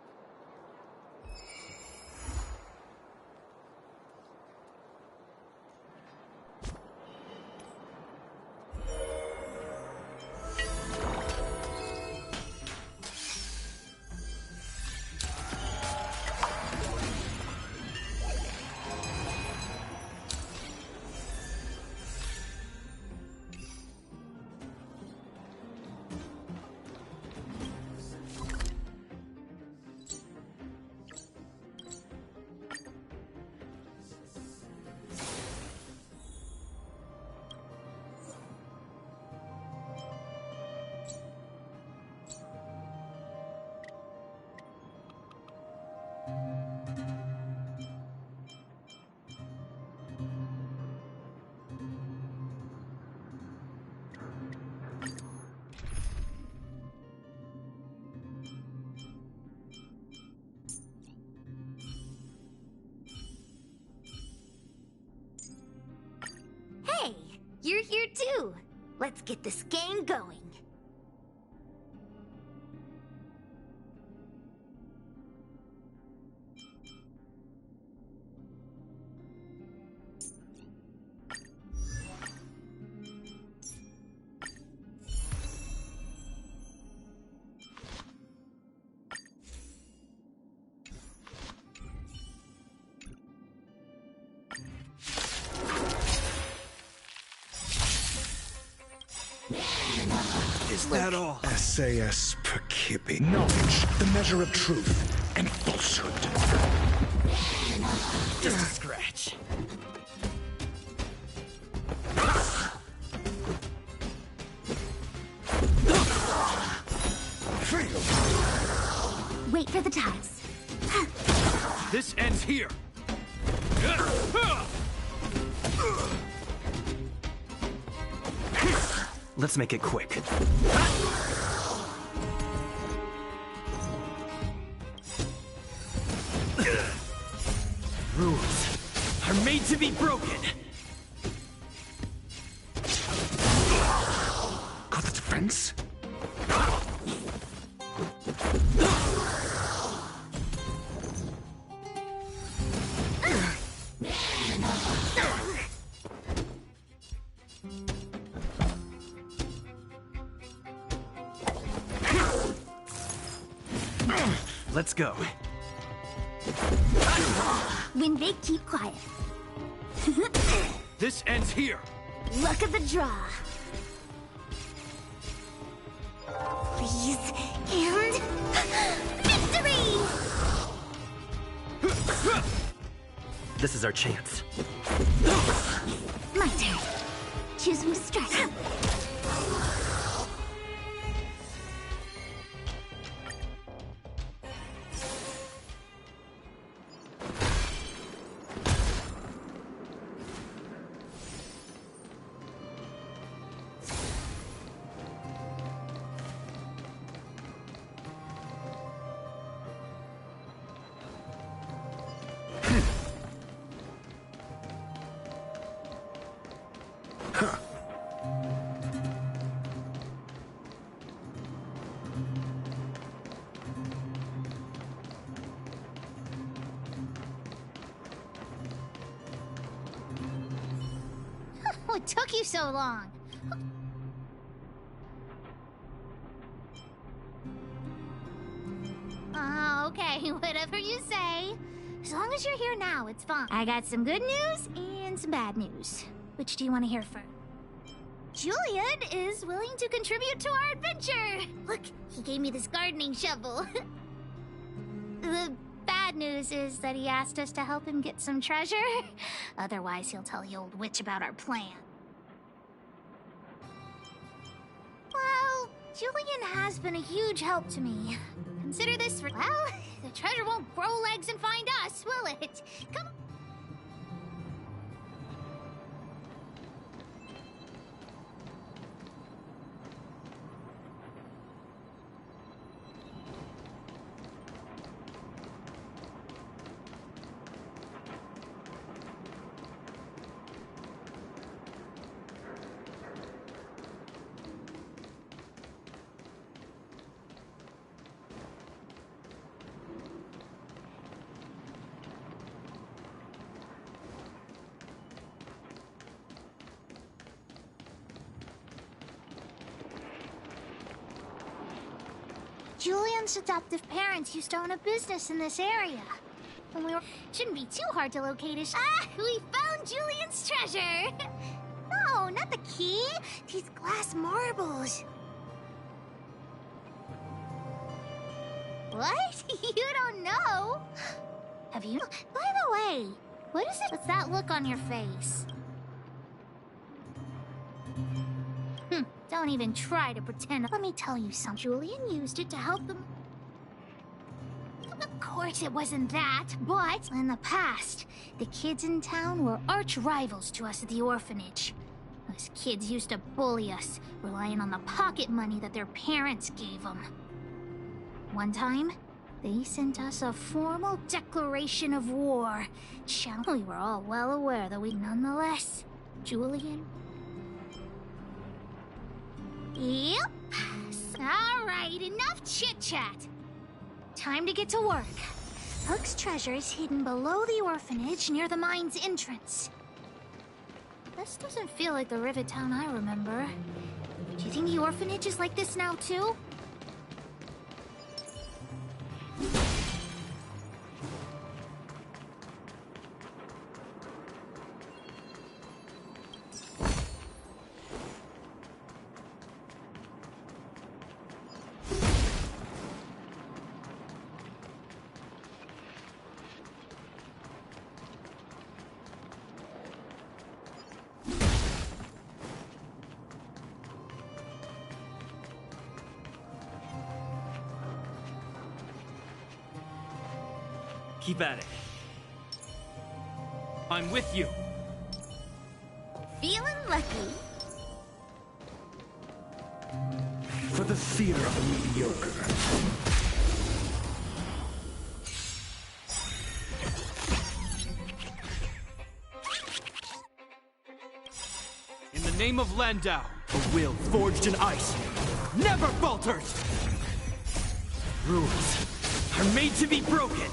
you're here too. Let's get this game going. Is that all? SAS per Kibbe. Knowledge, the measure of truth and falsehood. Just a scratch. Wait for the tiles. This ends here. Let's make it quick. Rules are made to be broken. Got the defense? Let's go. Win big, keep quiet. This ends here. Luck of the draw. Please, and victory! This is our chance. My turn. Choose who to strike. What took you so long? Okay, whatever you say. As long as you're here now, it's fine. I got some good news and some bad news. Which do you want to hear first? Julian is willing to contribute to our adventure. Look, he gave me this gardening shovel. The bad news is that he asked us to help him get some treasure. Otherwise, he'll tell the old witch about our plan. Well, Julian has been a huge help to me. Consider this for... Well, the treasure won't grow legs and find us, will it? Come on. Julian's adoptive parents used to own a business in this area. When we were... Shouldn't be too hard to locate us. Ah! We found Julian's treasure! No, not the key. These glass marbles. What? You don't know? Have you... By the way, what is it? What's that look on your face? Don't even try to pretend. Let me tell you something. Julian used it to help them. Of course it wasn't that, but in the past, the kids in town were arch rivals to us at the orphanage. Those kids used to bully us, relying on the pocket money that their parents gave them. One time, they sent us a formal declaration of war. We were all well aware that we nonetheless, Julian Yep. Alright, enough chit-chat. Time to get to work. Hook's treasure is hidden below the orphanage near the mine's entrance. This doesn't feel like the Rivet Town I remember. Do you think the orphanage is like this now, too? Keep at it. I'm with you. Feeling lucky. For the fear of the mediocre. In the name of Landau, a will forged in ice never falters! Rules are made to be broken!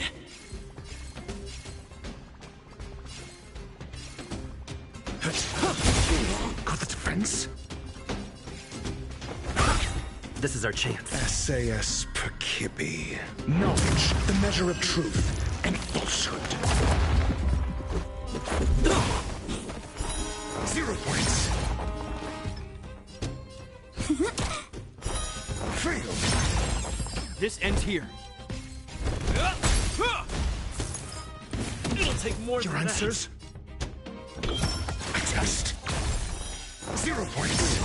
Got the defense? This is our chance. SAS per Kibbe. Knowledge, the measure of truth and falsehood. 0 points. Fail. This ends here. It'll take more Your than answers? A test. 0 points.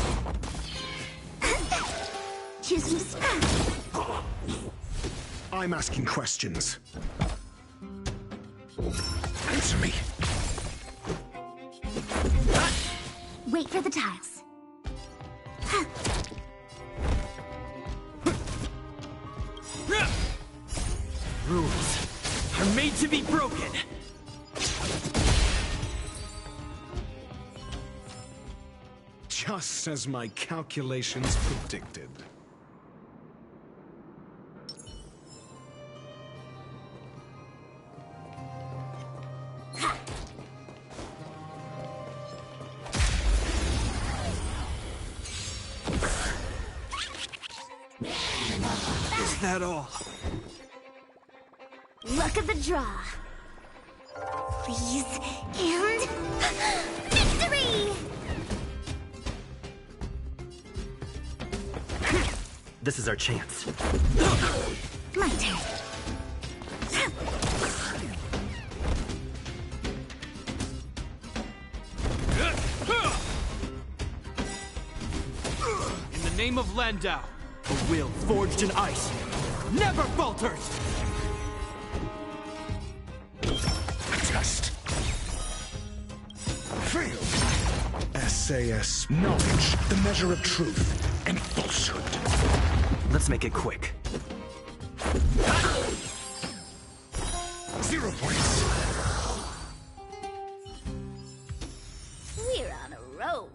Choose me scrap. I'm asking questions. Answer me. Wait for the tiles. Rules are made to be broken! Just as my calculations predicted. Is that all? Luck of the draw. Please, and victory! This is our chance. My turn. In the name of Landau, a will forged in ice never falters! Test. Fail. SAS. Knowledge, the measure of truth and falsehood. Let's make it quick. 0 points. We're on a roll.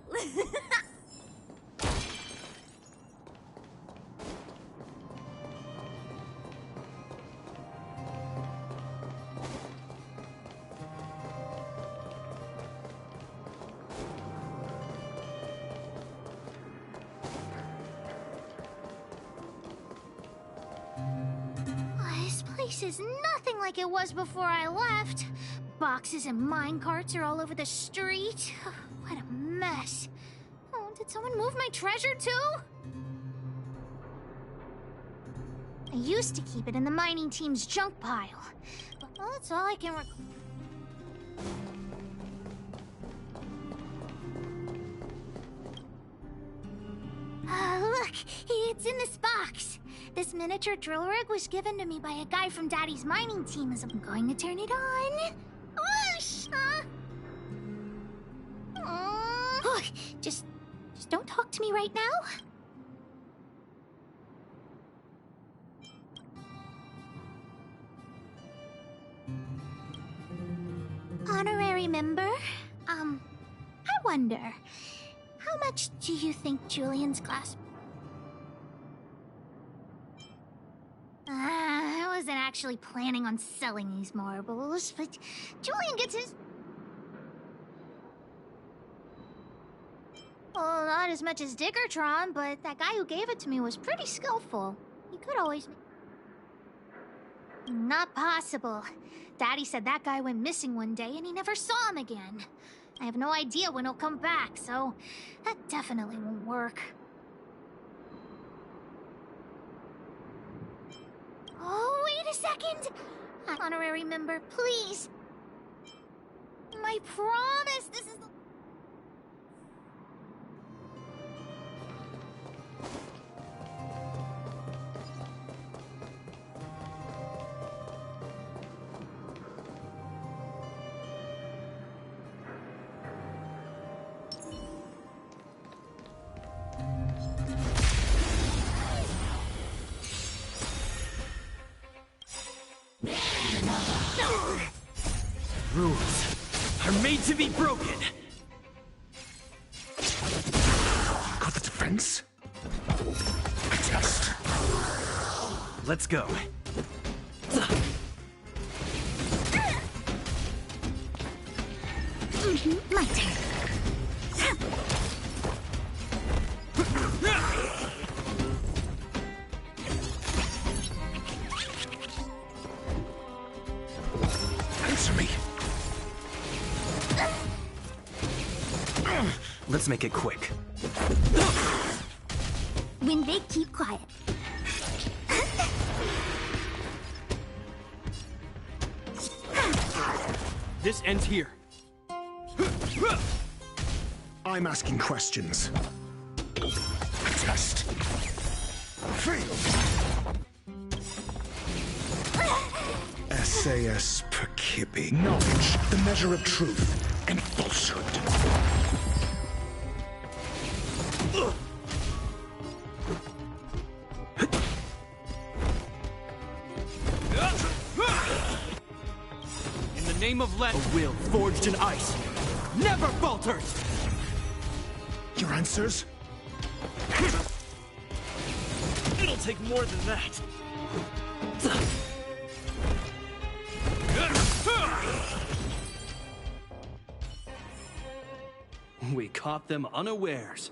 This place is nothing like it was before I left. Boxes and minecarts are all over the street. What a mess. Oh, did someone move my treasure too? I used to keep it in the mining team's junk pile. But that's all I can look, it's in this box. This miniature drill rig was given to me by a guy from Daddy's mining team as I'm going to turn it on. Whoosh! Look, just don't talk to me right now. Honorary member? I wonder, how much do you think Julian's class I wasn't actually planning on selling these marbles, but Julian gets his... Well, not as much as Diggertron, but that guy who gave it to me was pretty skillful. He could always... Not possible. Daddy said that guy went missing one day and he never saw him again. I have no idea when he'll come back, so that definitely won't work. Oh, wait a second! Honorary member, please! My promise, this is the... Rules are made to be broken. Got the defense? I test. Let's go. My turn. Answer me. Let's make it quick. When they keep quiet. This ends here. I'm asking questions. Test. Fail. SAS Perkibi. Knowledge, the measure of truth and falsehood. In the name of Len, a will forged in ice never falters! Your answers? It'll take more than that. We caught them unawares.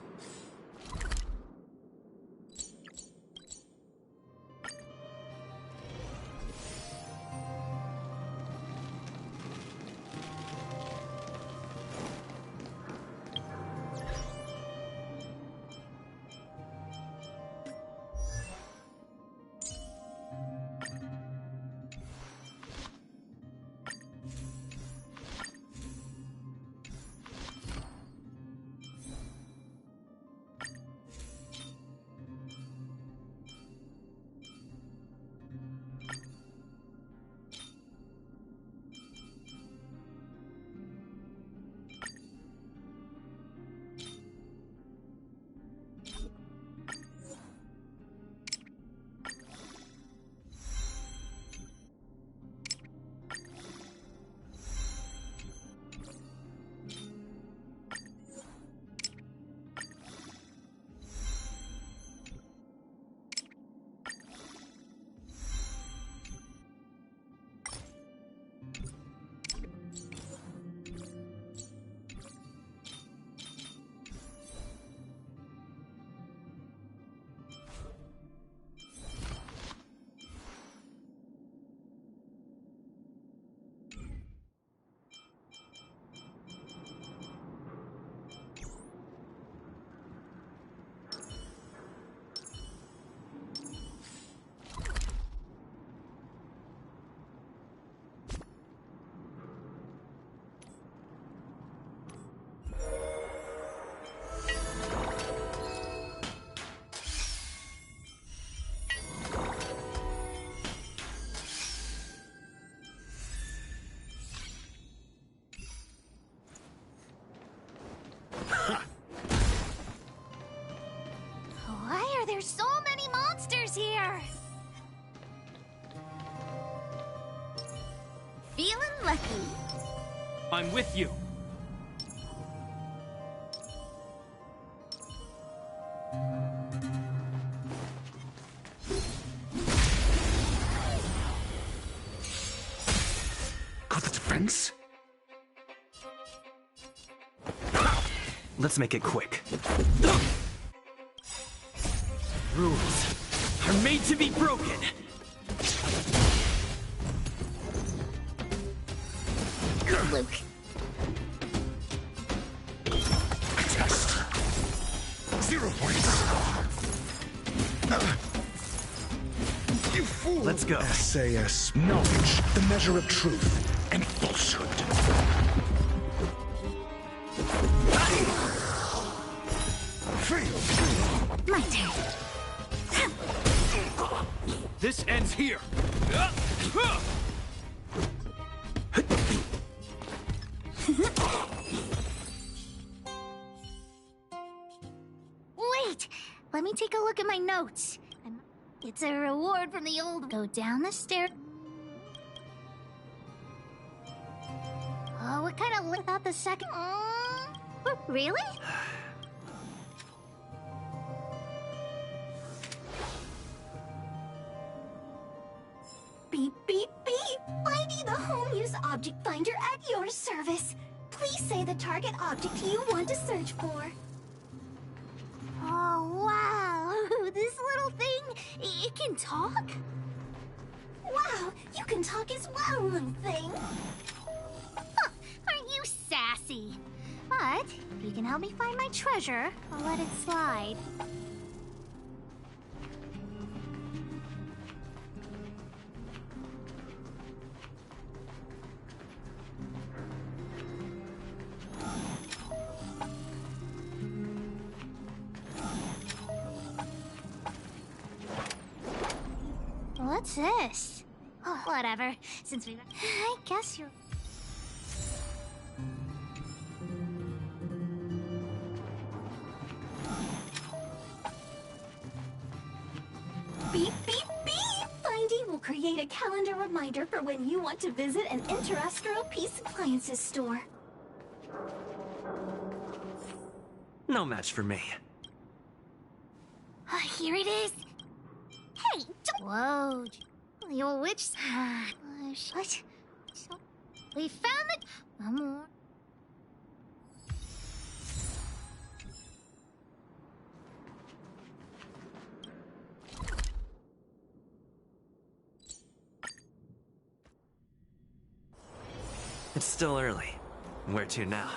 Why are there so many monsters here? Feeling lucky. I'm with you. self-defense? Let's make it quick. Rules are made to be broken. Luke. Test. 0 points. You fool! Let's go. SAS. Knowledge, the measure of truth and falsehood. Fail. My turn. This ends here. Wait! Let me take a look at my notes. It's a reward from the old. Go down the stair. Oh, what kind of without the second? Really? Beep, beep, beep! Finding the home use object finder at your service. Please say the target object you want to search for. Oh, wow! This little thing, it can talk? Wow, you can talk as well, little thing. Huh, aren't you sassy? But if you can help me find my treasure, I'll let it slide. What's this? Oh, whatever. Since we... I guess you're... Beep, beep, beep! Finding will create a calendar reminder for when you want to visit an Interastral Peace Appliances store. No match for me. Here it is. Hey, don't... Whoa. The old witch... what? So, we found it. One more. It's still early. Where to now?